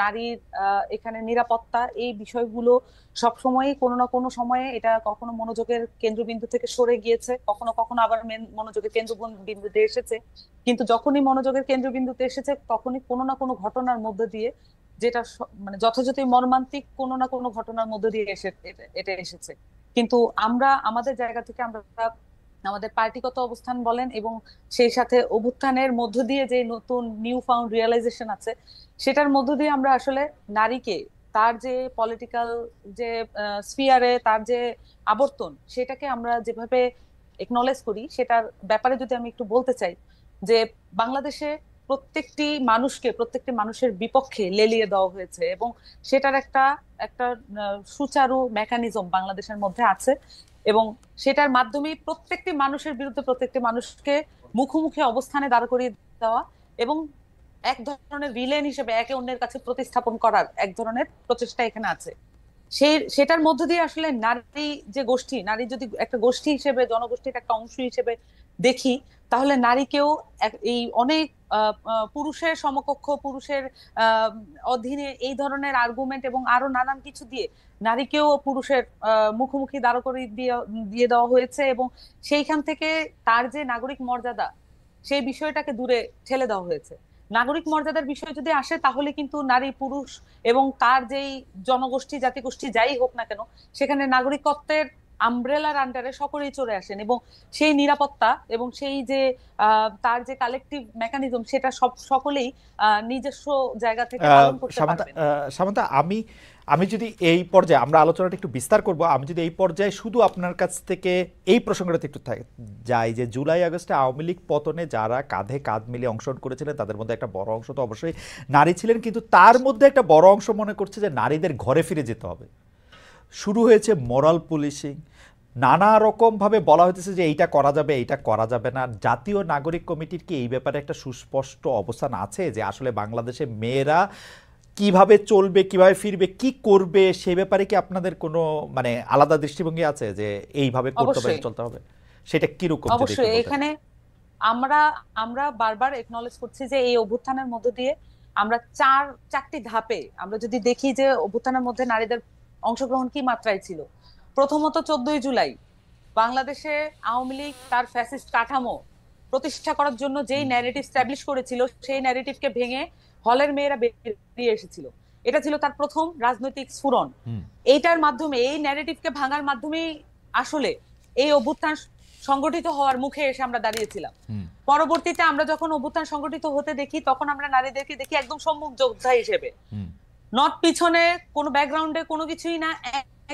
নারীর এখানে নিরাপত্তা এই বিষয়গুলো সবসময়ই কোনো না কোনো সময়ে এটা কখনো মনোযোগের কেন্দ্রবিন্দু থেকে সরে গিয়েছে, কখনো কখনো আবার মনোযোগের কেন্দ্রবিন্দুতে এসেছে। কিন্তু যখনই মনোযোগের কেন্দ্রবিন্দুতে এসেছে তখনই কোনো না কোনো ঘটনার মধ্যে দিয়ে, যেটা মানে যথাযথ মর্মান্তিক কোনো না কোনো ঘটনার মধ্যে দিয়ে এটা এসেছে। কিন্তু আমরা আমাদের জায়গা থেকে আমরা আমাদের পার্টিগত অবস্থান বলেন এবং সেই সাথে অভ্যুত্থানের মধ্য দিয়ে যে নতুন নিউ ফাউন্ড রিয়েলাইজেশন আছে, সেটার মধ্য দিয়ে আমরা আসলে নারীকে তার যে পলিটিক্যাল যে স্ফিয়ারে তার যে আবর্তন, সেটাকে আমরা যেভাবে একনলেজ করি সেটার ব্যাপারে যদি আমি একটু বলতে চাই যে বাংলাদেশে প্রত্যেকটি মানুষের বিপক্ষে লেলিয়ে দেওয়া হয়েছে এবং সেটার একটা একটা সুচারু মেকানিজম বাংলাদেশের মধ্যে আছে এবং সেটার মাধ্যমে প্রত্যেকটি মানুষের বিরুদ্ধে প্রত্যেকটি মানুষকে মুখোমুখি অবস্থানে দাঁড় করিয়ে দেওয়া এবং এক ধরনের ভিলেন হিসেবে একে অন্যের কাছে প্রতিস্থাপন করার এক ধরনের প্রচেষ্টা এখানে আছে। সেটার মধ্য দিয়ে আসলে নারী যে গোষ্ঠী, নারী যদি একটা গোষ্ঠী হিসেবে জনগোষ্ঠীর একটা অংশ হিসেবে দেখি, তাহলে নারীকেও এই অনেক পুরুষের সমকক্ষ, পুরুষের অধীনে এই ধরনের আর্গুমেন্ট এবং আরো নানান কিছু দিয়ে নারীকেও পুরুষের মুখোমুখি দাঁড় করিয়ে দিয়ে দিয়ে দেওয়া হয়েছে এবং সেইখান থেকে তার যে নাগরিক মর্যাদা, সেই বিষয়টাকে দূরে ঠেলে দেওয়া হয়েছে। নাগরিক মর্যাদার বিষয় যদি আসে তাহলে কিন্তু নারী পুরুষ এবং তার যেই জনগোষ্ঠী জাতিগোষ্ঠী যাই হোক না কেন, সেখানে নাগরিকত্বের আমব্রেলার আন্ডারে সকলেই চলে আসেন এবং সেই নিরাপত্তা এবং সেই যে তার যে কালেকটিভ মেকানিজম, সেটা সকলেই নিজস্ব জায়গা থেকে পালন করতে সামান্তা, পারবেন। সামান্তা, আমি আমি যদি এই পর্যায়ে আমরা আলোচনাটা একটু বিস্তার করব, আমি যদি এই পর্যায়ে শুধু আপনার কাছ থেকে এই প্রসঙ্গটাতে একটু যাই যে জুলাই আগস্টে আওয়ামী লীগ পতনে যারা কাঁধে কাঁধ মিলিয়ে অংশগ্রহণ করেছিলেন তাদের মধ্যে একটা বড় অংশ তো অবশ্যই নারী ছিলেন, কিন্তু তার মধ্যে একটা বড় অংশ মনে করছে যে নারীদের ঘরে ফিরে যেতে হবে। শুরু হয়েছে মোরাল পুলিশিং, নানা রকমভাবে বলা হইতেছে যে এইটা করা যাবে, এইটা করা যাবে না। জাতীয় নাগরিক কমিটির কি এই ব্যাপারে একটা সুস্পষ্ট অবস্থান আছে যে আসলে বাংলাদেশে মেয়েরা কিভাবে চলবে, কিভাবে ফিরবে, কি করবে, সে ব্যাপারে কি আপনাদের কোনো মানে আলাদা দৃষ্টিভঙ্গি আছে যে এইভাবে করতে হবে, অবশ্যই, চলতে হবে? সেটা কিরকম যদি একটু অবশ্যই বলতেন। এখানে আমরা আমরা বারবার একনলেজ করছি যে এই অভ্যুত্থানের মধ্য দিয়ে আমরা চারটি ধাপে আমরা যদি দেখি যে অভ্যুত্থানের মধ্যে নারীদের অংশগ্রহণ কি মাত্রায় ছিল। প্রথমত 14ই জুলাই বাংলাদেশে আওয়ামী লীগ তার ফ্যাসিস্ট কাঠামো প্রতিষ্ঠা করার জন্য যেই ন্যারেটিভ স্ট্যাবলিশ করেছিল, সেই ন্যারেটিভকে ভেঙে হলের মেয়েরা বেরিয়ে এসেছিল। এটা ছিল তার প্রথম রাজনৈতিক স্ফুরণ। হুম। এইটার মাধ্যমে, এই ন্যারেটিভকে ভাঙার মাধ্যমেই আসলে এই অভ্যুত্থান সংগঠিত হওয়ার মুখে এসে আমরা দাঁড়িয়েছিলাম। হুম। পরবর্তীতে আমরা যখন অভ্যুত্থান সংগঠিত হতে দেখি, তখন আমরা নারীদেরকে দেখি একদম সম্মুখ যোদ্ধা হিসেবে, হুম। নট পিছনে কোনো ব্যাকগ্রাউন্ডে কোনো কিছুই না,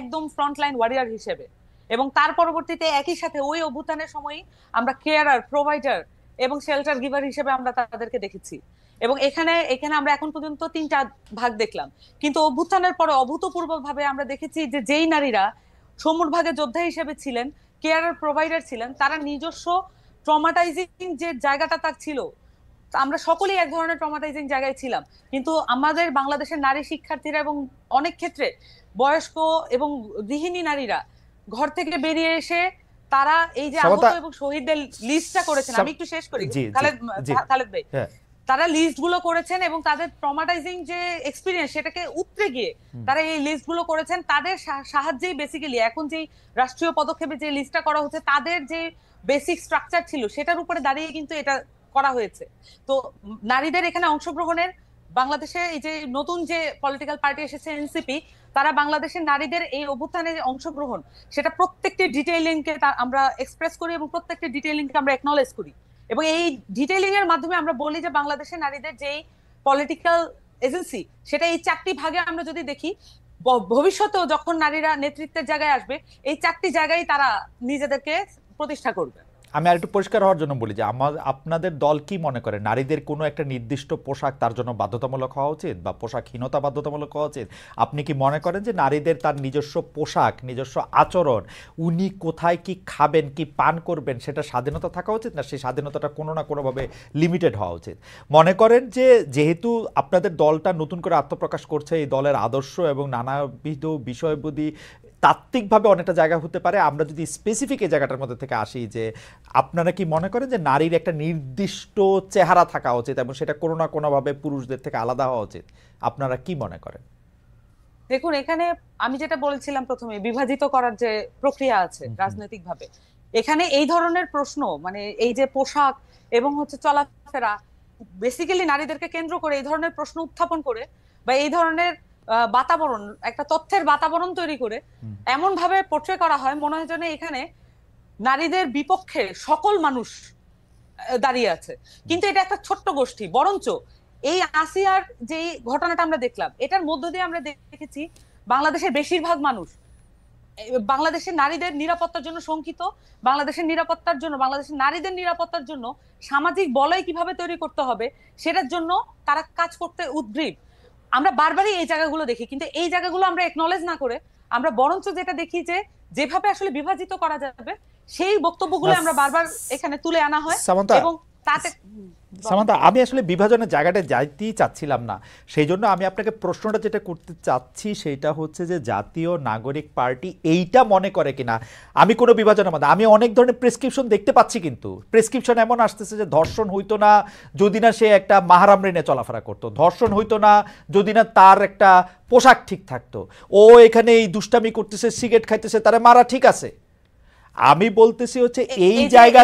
একদম ফ্রন্টলাইন ওয়ারিয়ার হিসেবে। এবং তার পরবর্তীতে একই সাথে ওই অভ্যুত্থানের সময়ই আমরা কেয়ারার, প্রোভাইডার এবং শেল্টার গিভার হিসেবে আমরা তাদেরকে দেখেছি। এবং এখানে এখানে আমরা এখন পর্যন্ত তিনটা ভাগ দেখলাম, কিন্তু অভ্যুত্থানের পরে অভূতপূর্ব ভাবে আমরা দেখেছি যে যেই নারীরা সম্মুখ ভাগে যোদ্ধা হিসেবে ছিলেন, কেয়ারার, প্রোভাইডার ছিলেন, তারা নিজস্ব ট্রমাটাইজিং যে জায়গাটা তার ছিল, আমরা সকলেই এক ধরনের ট্রমাটাইজিং জায়গায় ছিলাম। কিন্তু আমাদের বাংলাদেশের নারী শিক্ষার্থীরা এবং অনেক ক্ষেত্রে বয়স্ক এবং গৃহিণী নারীরা ঘর থেকে বেরিয়ে এসে তারা এই যে আহত সমতা, এবং শহীদদের লিস্টটা করেছেন, আমি একটু শেষ করি জি জি খালেদ, জি, খালেদ ভাই। হ্যাঁ। তারা লিস্ট গুলো করেছেন এবং তাদের ট্রমাটাইজিং যে এক্সপিরিয়েন্স, সেটাকে উতরে গিয়ে তারা এই লিস্ট গুলো করেছেন। তাদের সাহায্যেই বেসিক্যালি এখন যে রাষ্ট্রীয় পদক্ষেপে যে লিস্টটা করা হচ্ছে, তাদের যে বেসিক স্ট্রাকচার ছিল সেটার উপরে দাঁড়িয়ে কিন্তু এটা করা হয়েছে। তো নারীদের এখানে অংশগ্রহণের, বাংলাদেশে এই যে নতুন যে পলিটিক্যাল পার্টি এসেছে এনসিপি, তারা বাংলাদেশের নারীদের এই অভ্যুত্থানে যে অংশগ্রহণ, সেটা প্রত্যেকটি ডিটেইলিংকে আমরা এক্সপ্রেস করি এবং প্রত্যেকটি ডিটেইলিংকে আমরা একনলেজ করি। এবং এই ডিটেইলিং এর মাধ্যমে আমরা বলি যে বাংলাদেশের নারীদের যেই পলিটিক্যাল এজেন্সি, সেটা এই চারটি ভাগে আমরা যদি দেখি, ভবিষ্যতেও যখন নারীরা নেতৃত্বের জায়গায় আসবে, এই চারটি জায়গায় তারা নিজেদেরকে প্রতিষ্ঠা করবে। আমি আর একটু পরিষ্কার হওয়ার জন্য বলি যে আপনাদের দল কি মনে করে নারীদের কোনো একটা নির্দিষ্ট পোশাক তার জন্য বাধ্যতামূলক হওয়া উচিত বা পোশাকহীনতা বাধ্যতামূলক হওয়া উচিত? আপনি কি মনে করেন যে নারীদের তার নিজস্ব পোশাক, নিজস্ব আচরণ, উনি কোথায় কি খাবেন, কি পান করবেন, সেটা স্বাধীনতা থাকা উচিত, না সেই স্বাধীনতাটা কোনো না কোনোভাবে লিমিটেড হওয়া উচিত? মনে করেন যে যেহেতু আপনাদের দলটা নতুন করে আত্মপ্রকাশ করছে, এই দলের আদর্শ এবং নানাবিধ বিষয়বুদ্ধি তাত্ত্বিকভাবে অনেকটা জায়গা হতে পারে। আমরা যদি স্পেসিফিক এই জায়গাটার মধ্যে থেকে আসি, যে আপনারা কি মনে করেন যে নারীর একটা নির্দিষ্ট চেহারা থাকা উচিত এবং সেটা কোনো না কোনোভাবে পুরুষদের থেকে আলাদা হওয়া উচিত? আপনারা কি মনে করেন? দেখুন, এখানে আমি যেটা বলেছিলাম প্রথমে, বিভাজিত করার যে প্রক্রিয়া আছে রাজনৈতিক ভাবে, এখানে এই ধরনের প্রশ্ন, মানে এই যে পোশাক এবং হচ্ছে চলাফেরা, বেসিক্যালি নারীদেরকে কেন্দ্র করে এই ধরনের প্রশ্ন উত্থাপন করে বা এই ধরনের বাতাবরণ, একটা তথ্যের বাতাবরণ তৈরি করে এমন ভাবে পোট্রে করা হয় মনে হয় যেন এখানে নারীদের বিপক্ষে সকল মানুষ দাঁড়িয়ে আছে। কিন্তু এটা একটা ছোট্ট গোষ্ঠী। বরঞ্চ এই আসিয়ার যে ঘটনাটা আমরা দেখলাম, এটার মধ্য দিয়ে আমরা দেখেছি বাংলাদেশের বেশিরভাগ মানুষ বাংলাদেশের নারীদের নিরাপত্তার জন্য শঙ্কিত, বাংলাদেশের নিরাপত্তার জন্য, বাংলাদেশের নারীদের নিরাপত্তার জন্য সামাজিক বলয় কিভাবে তৈরি করতে হবে সেটার জন্য তারা কাজ করতে উদ্গ্রীব। আমরা বারবারই এই জায়গাগুলো দেখি, কিন্তু এই জায়গাগুলো আমরা একনলেজ না করে আমরা বরঞ্চ যেটা দেখি যে যেভাবে আসলে বিভাজিত করা যাবে সেই বক্তব্যগুলো আমরা বারবার এখানে তুলে আনা হয়। সামান্তা, এবং তাতে সামান্তা, আমি আসলে বিভাজনের জায়গাটা যাইতেই চাচ্ছিলাম না। সেই জন্য আমি আপনাকে প্রশ্নটা যেটা করতে চাচ্ছি সেটা হচ্ছে যে জাতীয় নাগরিক পার্টি এইটা মনে করে কিনা। আমি কোনো বিভাজনের মধ্যে, আমি অনেক ধরনের প্রেসক্রিপশন দেখতে পাচ্ছি, কিন্তু প্রেসক্রিপশন এমন আসতেছে যে ধর্ষণ হইতো না যদি না সে একটা মাহারাম রেনে চলাফেরা করতো, ধর্ষণ হইতো না যদি না তার একটা পোশাক ঠিক থাকতো, ও এখানে এই দুষ্টামি করতেছে, সিগারেট খাইতেছে, তারা মারা ঠিক আছে। আমি বলতেছি হচ্ছে এই জায়গা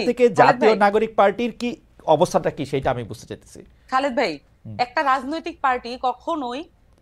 থেকে জাতীয় নাগরিক পার্টির কি অবস্থাটা কি সেটা আমি বুঝতে চাইতেছি। খালেদ ভাই, একটা রাজনৈতিক পার্টি কখনোই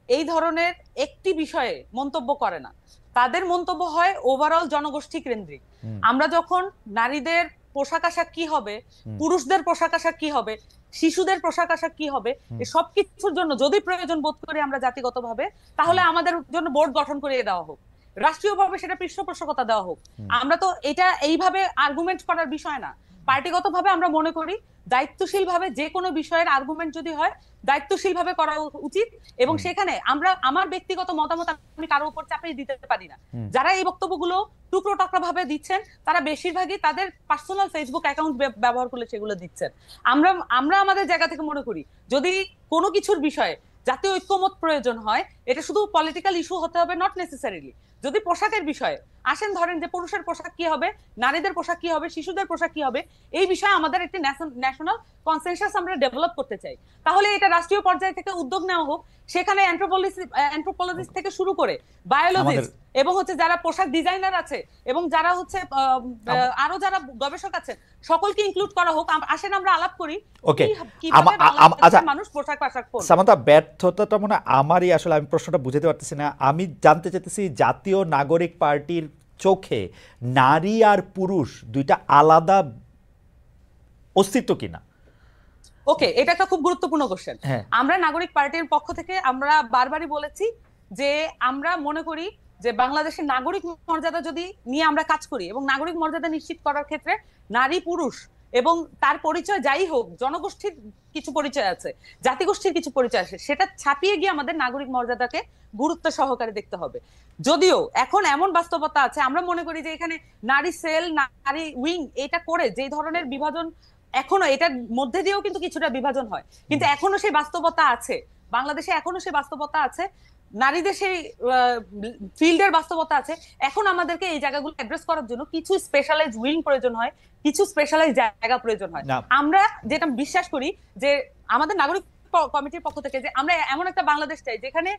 এই ধরনের একটি বিষয়ে মন্তব্য করে না। তাদের মন্তব্য হয় ওভারঅল জনগোষ্ঠী কেন্দ্রিক। আমরা যখন নারীদের পোশাক আশাক কি হবে, পুরুষদের পোশাক আশাক কি হবে, শিশুদের পোশাক আশাক কি হবে, এই সবকিছুর জন্য যদি প্রয়োজন বোধ করি আমরা জাতিগতভাবে, তাহলে আমাদের জন্য বোর্ড গঠন করিয়ে দেওয়া হোক, রাষ্ট্রীয়ভাবে সেটা পৃষ্ঠপোষকতা দেওয়া হোক। আমরা তো এটা এইভাবে আর্গুমেন্ট করার বিষয় না। পার্টিগতভাবে আমরা মনে করি দায়িত্বশীল ভাবে যে কোনো বিষয়ের আর্গুমেন্ট যদি হয় দায়িত্বশীল ভাবে করা উচিত, এবং সেখানে আমরা আমার ব্যক্তিগত মতামত আমি কারো উপর চাপিয়ে দিতে পারি না। যারা এই বক্তব্যগুলো টুকরো টাকরা ভাবে দিচ্ছেন তারা বেশিরভাগই তাদের পার্সোনাল ফেসবুক অ্যাকাউন্ট ব্যবহার করে সেগুলো দিচ্ছেন। আমরা আমাদের জায়গা থেকে মনে করি যদি কোনো কিছুর বিষয়ে জাতীয় ঐক্যমত প্রয়োজন হয়, এটা শুধু পলিটিক্যাল ইস্যু হতে হবে নট নেসেসারিলি। যদি পোশাকের বিষয়ে আসেন, ধরেন যে পুরুষের পোশাক কি হবে, নারীদের পোশাক কি হবে, শিশুদের পোশাক কি হবে, এই বিষয়ে আমাদের একটি ন্যাশনাল কনসেনসাস আমরা ডেভেলপ করতে চাই, তাহলে এটা রাষ্ট্রীয় পর্যায় থেকে উদ্যোগ নেওয়া হোক। সেখানে অ্যানথ্রোপোলজিস্ট থেকে শুরু করে বায়োলজিস্ট এবং হচ্ছে যারা পোশাক ডিজাইনার আছে এবং যারা হচ্ছে আরো যারা গবেষক আছেন সকলকে ইনক্লুড করা হোক। আসেন আমরা আলাপ করি মানুষ পোশাক আশাক পরবে। সামান্তা, ব্যর্থতাটা মনে আমারই, আসলে আমি প্রশ্নটা বুঝতে পারতেছি না। আমি জানতে চাইতেছি জাতীয় নাগরিক পার্টির চোখে নারী আর পুরুষ দুইটা আলাদা অস্তিত্ব কিনা। ওকে, এটা একটা খুব গুরুত্বপূর্ণ কোশ্চেন। আমরা নাগরিক পার্টির পক্ষ থেকে আমরা বারবারই বলেছি যে আমরা মনে করি যে বাংলাদেশের নাগরিক মর্যাদা যদি নিয়ে আমরা কাজ করি এবং নাগরিক মর্যাদা নিশ্চিত করার ক্ষেত্রে নারী পুরুষ এবং তার পরিচয় যাই হোক, জনগোষ্ঠীর কিছু পরিচয় আছে, জাতিগোষ্ঠীর কিছু পরিচয় আছে, সেটা ছাপিয়ে গিয়ে আমাদের নাগরিক মর্যাদাকে গুরুত্ব সহকারে দেখতে হবে। যদিও এখন এমন বাস্তবতা আছে, আমরা মনে করি যে এখানে নারী সেল, নারী উইং, এটা করে যে ধরনের বিভাজন এখনো, এটার মধ্যে দিয়েও কিন্তু কিছুটা বিভাজন হয়, কিন্তু এখনো সেই বাস্তবতা আছে বাংলাদেশে, এখনো সেই বাস্তবতা আছে, নারীদের সেই ফিল্ডের বাস্তবতা আছে। এখন আমাদেরকে এই জায়গাগুলো অ্যাড্রেস করার জন্য কিছু স্পেশালাইজ উইং প্রয়োজন হয়, কিছু স্পেশালাইজ জায়গা প্রয়োজন হয়। আমরা যেটা বিশ্বাস করি যে আমাদের নাগরিক কমিটির পক্ষ থেকে যে আমরা এমন একটা বাংলাদেশ চাই যেখানে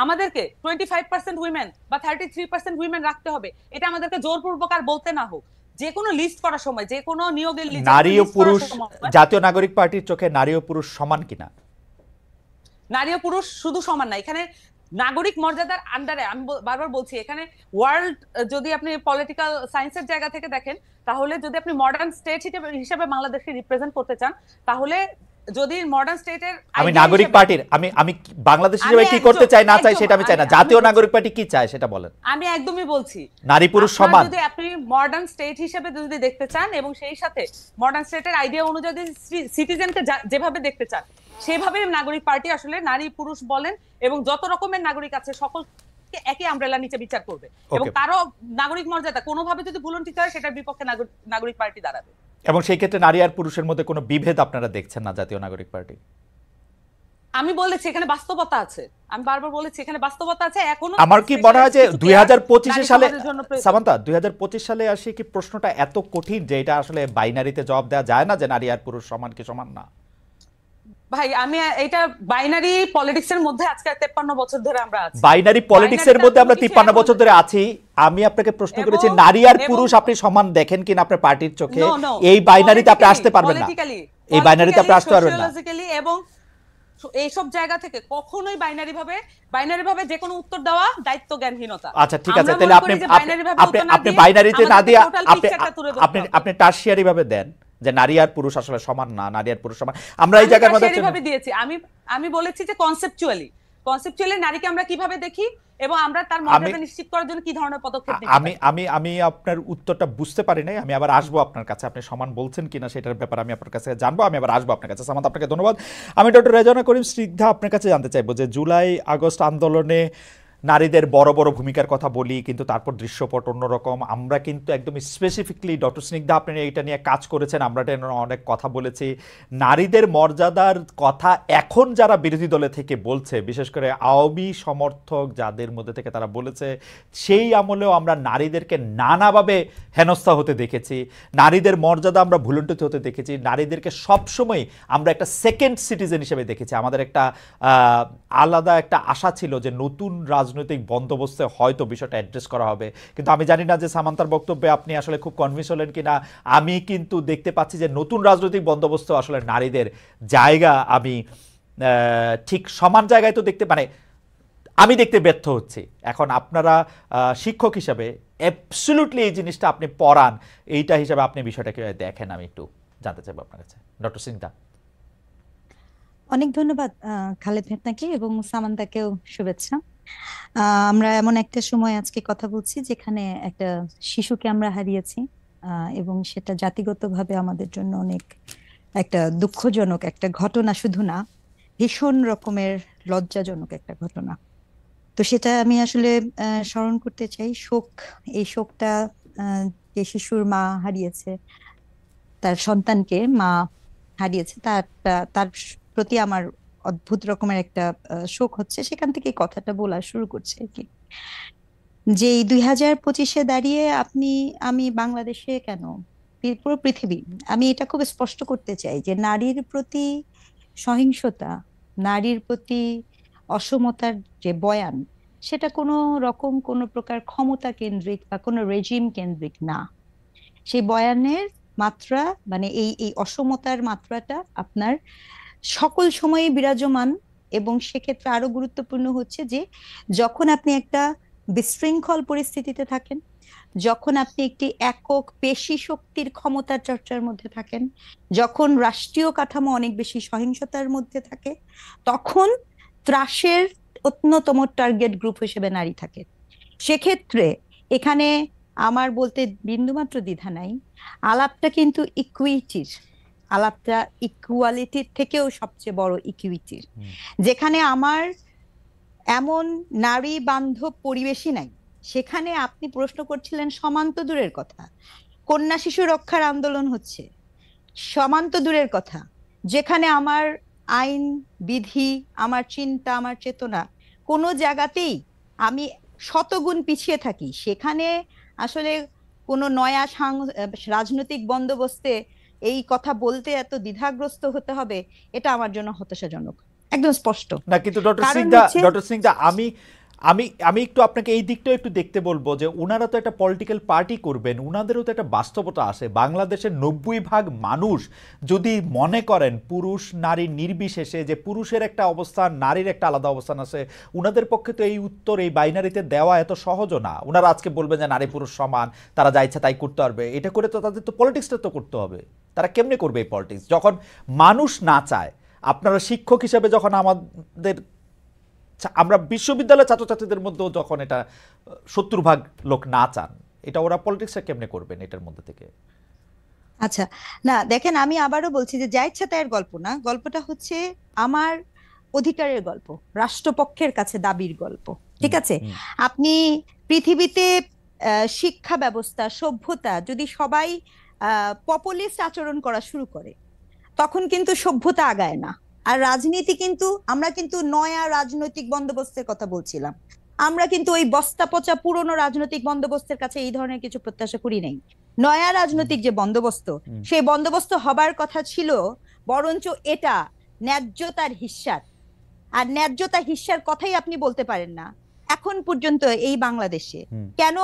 আমাদেরকে 25% উইমেন বা 33% উইমেন রাখতে হবে। এটা আমাদেরকে জোরপূর্বক আর বলতে না হোক। যে কোনো লিস্ট করার সময়, যে কোনো নিয়োগের লিস্ট, নারী ও পুরুষ, জাতীয় নাগরিক পার্টির চোখে নারী ও পুরুষ সমান কিনা? নারী ও পুরুষ শুধু সমান না, এখানে নাগরিক মর্যাদার আন্ডারে, আমি বারবার বলছি, এখানে ওয়ার্ল্ড যদি আপনি পলিটিক্যাল সায়েন্সের জায়গা থেকে দেখেন, তাহলে যদি আপনি মডার্ন স্টেট হিসেবে বাংলাদেশকে রিপ্রেজেন্ট করতে চান, তাহলে যদি মডার্ন স্টেটের আমি নাগরিক পার্টির আমি বাংলাদেশ হিসেবে কি করতে চাই না চাই সেটা আমি চাই না, জাতীয় নাগরিক পার্টি কি চায় সেটা বলেন। আমি একদমই বলছি নারী পুরুষ সমান। যদি আপনি মডার্ন স্টেট হিসেবে যদি দেখতে চান এবং সেই সাথে মডার্ন স্টেটের আইডিয়া অনুযায়ী সিটিজেনকে যেভাবে দেখতে চান, সেভাবে নাগরিক পার্টি আসলে নারী পুরুষ বলেন এবং যত রকমের নাগরিক আছে সকলকে একই আমব্রেলা নিচে বিচার করবে, এবং কারো নাগরিক মর্যাদা কোনোভাবে যদি ভুলন্টিত হয় সেটার বিপক্ষে নাগরিক পার্টি দাঁড়াবে। এবং সেই ক্ষেত্রে নারী আর পুরুষের মধ্যে কোনো বিভেদ আপনারা দেখছেন না জাতীয় নাগরিক পার্টি? আমি বলেছি এখানে বাস্তবতা আছে, আমি বারবার বলেছি এখানে বাস্তবতা আছে, এখনো আমার কি মনে হয় যে স্পেশালাইজড কিছু কেয়ার 2025 নারী সালে, সমাজের জন্য প্রয়োজন। সামান্তা 2025 সালে আসে কি প্রশ্নটা এত কঠিন যে এটা আসলে বাইনারিতে জবাব দেওয়া যায় না যে নারী আর পুরুষ সমান কি সমান না? ভাই আমি এটা বাইনারি পলিটিক্স এর মধ্যে আজকে 53 বছর ধরে আমরা আছি। বাইনারি পলিটিক্স এর বাইনারিটা মধ্যে কোনো আমরা কিছু 53 এখন বছর ধরে আছি। আমি আপনাকে প্রশ্ন করেছি এবং নারী আর এবং পুরুষ আপনি সমান দেখেন কিনা আপনার পার্টির চোখে? নো নো এই বাইনারিতে আপনি আসতে পারবেন না, পলিটিক্যালি এই বাইনারিতে আপনি আসতে পারবেন না। সোশিওলজিক্যালি এবং এইসব জায়গা থেকে কখনোই বাইনারি ভাবে যে কোনো উত্তর দেওয়া দায়িত্ব জ্ঞানহীনতা। আচ্ছা ঠিক আছে, আমরা তাহলে মনে আপনি করি যে বাইনারি ভাবে উত্তর না আপনি দিয়ে বাইনারিতে না আমাদেরকে দিয়ে টোটাল আপনি পিকচারটা তুলে ধরতে আপনি হবে। আপনি টারশিয়ারি ভাবে দেন যে নারী আর পুরুষ আসলে সমান না, নারী আর পুরুষ সমান। আমরা এই আমি জায়গার মধ্যে টারশিয়ারি ভাবে দিয়েছি। আমি বলেছি যে কনসেপচুয়ালি নারীকে আমরা কিভাবে দেখি এবং আমরা তার মর্যাদা নিশ্চিত করার জন্য কি ধরনের পদক্ষেপ নিতে আমি পারি। আমি আমি আপনার উত্তরটা বুঝতে পারি নাই। আমি আবার আসবো আপনার কাছে, আপনি সমান বলছেন কিনা সেটার ব্যাপারে আমি আপনার কাছে জানবো। আমি আবার আসবো আপনার কাছে। সামাদ, আপনাকে ধন্যবাদ। আমি ডক্টর রেজওয়ানা করিম স্নিগ্ধা আপনার কাছে জানতে চাইবো যে জুলাই আগস্ট আন্দোলনে নারীদের বড় বড় ভূমিকার কথা বলি, কিন্তু তারপর দৃশ্যপট অন্যরকম। আমরা কিন্তু একদম স্পেসিফিকলি ডক্টর স্নিগ্ধা আপনি এইটা নিয়ে কাজ করেছেন, আমরা এটা নিয়ে অনেক কথা বলেছি। নারীদের মর্যাদার কথা এখন যারা বিরোধী দলে থেকে বলছে, বিশেষ করে আওয়ামী সমর্থক যাদের মধ্যে থেকে তারা বলেছে, সেই আমলেও আমরা নারীদেরকে নানাভাবে হেনস্থা হতে দেখেছি, নারীদের মর্যাদা আমরা ভুলুণ্ঠিত হতে দেখেছি, নারীদেরকে সবসময় আমরা একটা সেকেন্ড সিটিজেন হিসেবে দেখেছি। আমাদের একটা আলাদা একটা আশা ছিল যে নতুন রাজনৈতিক বন্দোবস্তে হয়তো বিষয়টা অ্যাড্রেস করা হবে। কিন্তু আমি জানি না যে সামান্তার বক্তব্যে আপনি আসলে খুব কনভিন্স হলেন কিনা। আমি কিন্তু দেখতে পাচ্ছি যে নতুন রাজনৈতিক বন্দোবস্ত আসলে নারীদের জায়গা আমি ঠিক সমান জায়গায় তো দেখতে, মানে আমি দেখতে ব্যর্থ হচ্ছি। এখন আপনারা শিক্ষক হিসাবে অ্যাবসলিউটলি এই জিনিসটা আপনি পড়ান, এইটা হিসাবে আপনি বিষয়টা কিভাবে দেখেন আমি একটু জানতে চাইবো আপনার কাছে, ডক্টর স্নিগ্ধা। অনেক ধন্যবাদ খালেদ আপনাকে এবং সামান্তাকেও শুভেচ্ছা। আমরা এমন একটা সময় আজকে কথা বলছি যেখানে একটা শিশুকে আমরা হারিয়েছি, এবং সেটা জাতিগতভাবে আমাদের জন্য অনেক একটা দুঃখজনক একটা ঘটনা, শুধু না ভীষণ রকমের লজ্জাজনক একটা ঘটনা। তো সেটা আমি আসলে স্মরণ করতে চাই। এই শোকটা, যে শিশুর মা হারিয়েছে, তার সন্তানকে মা হারিয়েছে, তার প্রতি আমার অদ্ভুত রকমের একটা শোক হচ্ছে। সেখান থেকে এই কথাটা বলা শুরু করছে আর কি, যে এই 2025-এ দাঁড়িয়ে আমি বাংলাদেশে কেন, পুরো পৃথিবী, আমি এটা খুব স্পষ্ট করতে চাই যে নারীর প্রতি সহিংসতা, নারীর প্রতি অসমতার যে বয়ান, সেটা কোনো প্রকার ক্ষমতা কেন্দ্রিক বা কোনো রেজিম কেন্দ্রিক না। সেই বয়ানের মাত্রা, মানে এই অসমতার মাত্রাটা আপনার সকল সময়ে বিরাজমান। এবং সেক্ষেত্রে আরো গুরুত্বপূর্ণ হচ্ছে যে যখন আপনি একটা বিশৃঙ্খল পরিস্থিতিতে থাকেন, যখন আপনি একটি একক পেশি শক্তির ক্ষমতার চর্চার মধ্যে থাকেন, যখন রাষ্ট্রীয় কাঠামো অনেক বেশি সহিংসতার মধ্যে থাকে, তখন ত্রাসের অন্যতম টার্গেট গ্রুপ হিসেবে নারী থাকে। সেক্ষেত্রে এখানে আমার বলতে বিন্দুমাত্র দ্বিধা নাই, আলাপটা কিন্তু ইকুইটির, আলাপটা ইকুয়ালিটির থেকেও সবচেয়ে বড় ইকুইটির, যেখানে আমার এমন নারী বান্ধব পরিবেশই নাই। সেখানে আপনি প্রশ্ন করছিলেন সমান তো দূরের কথা, কন্যা শিশু রক্ষার আন্দোলন হচ্ছে, সমান তো দূরের কথা, যেখানে আমার আইন বিধি, আমার চিন্তা, আমার চেতনা কোনো জায়গাতেই আমি শতগুণ পিছিয়ে থাকি, সেখানে আসলে কোনো নয়া রাজনৈতিক বন্দোবস্তে এই কথা বলতে এত দ্বিধাগ্রস্ত হতে হবে, এটা আমার জন্য হতাশাজনক, একদম স্পষ্ট। না কিন্তু ডক্টর স্নিগ্ধা আমি আমি আমি একটু আপনাকে এই দিকটাও একটু দেখতে বলবো যে ওনারা তো একটা পলিটিক্যাল পার্টি করবেন, ওনাদেরও তো একটা বাস্তবতা আছে। বাংলাদেশের 90% মানুষ যদি মনে করেন পুরুষ নারী নির্বিশেষে যে পুরুষের একটা অবস্থান, নারীর একটা আলাদা অবস্থান আছে, ওনাদের পক্ষে তো এই উত্তর এই বাইনারিতে দেওয়া এত সহজও না। ওনারা আজকে বলবেন যে নারী পুরুষ সমান, তারা যা ইচ্ছা তাই করতে পারবে। এটা করে তো তাদের তো পলিটিক্সটা তো করতে হবে। তারা কেমনে করবে এই পলিটিক্স যখন মানুষ না চায়? আপনারা শিক্ষক হিসেবে যখন আমরা বিশ্ববিদ্যালয়ের ছাত্রছাত্রীদের মধ্যেও যখন এটা 70% লোক না চান, এটা ওরা পলিটিক্সটা কেমনে করবেন এটার মধ্যে থেকে? আচ্ছা, না দেখেন, আমি আবারও বলছি যে যা ইচ্ছা তাইয়ের গল্প না, গল্পটা হচ্ছে আমার অধিকারের গল্প, রাষ্ট্রপক্ষের কাছে দাবির গল্প। ঠিক আছে, আপনি পৃথিবীতে শিক্ষা ব্যবস্থা, সভ্যতা যদি সবাই পপুলিস্ট আচরণ করা শুরু করে, তখন কিন্তু সভ্যতা আগায় না। আর রাজনীতি কিন্তু আমরা কিন্তু নয়া রাজনৈতিক বন্দোবস্তের কথা বলছিলাম। আমরা কিন্তু ওই বস্তা পচা পুরনো রাজনৈতিক বন্দোবস্তের কাছে এই ধরনের কিছু প্রত্যাশা করি নাই। নয়া রাজনৈতিক যে বন্দোবস্ত, সেই বন্দোবস্ত হবার কথা ছিল বরঞ্চ এটা ন্যায্যতার হিস্যার। আর ন্যায্যতা হিস্যার কথাই আপনি বলতে পারেন না এখন পর্যন্ত এই বাংলাদেশে। কেন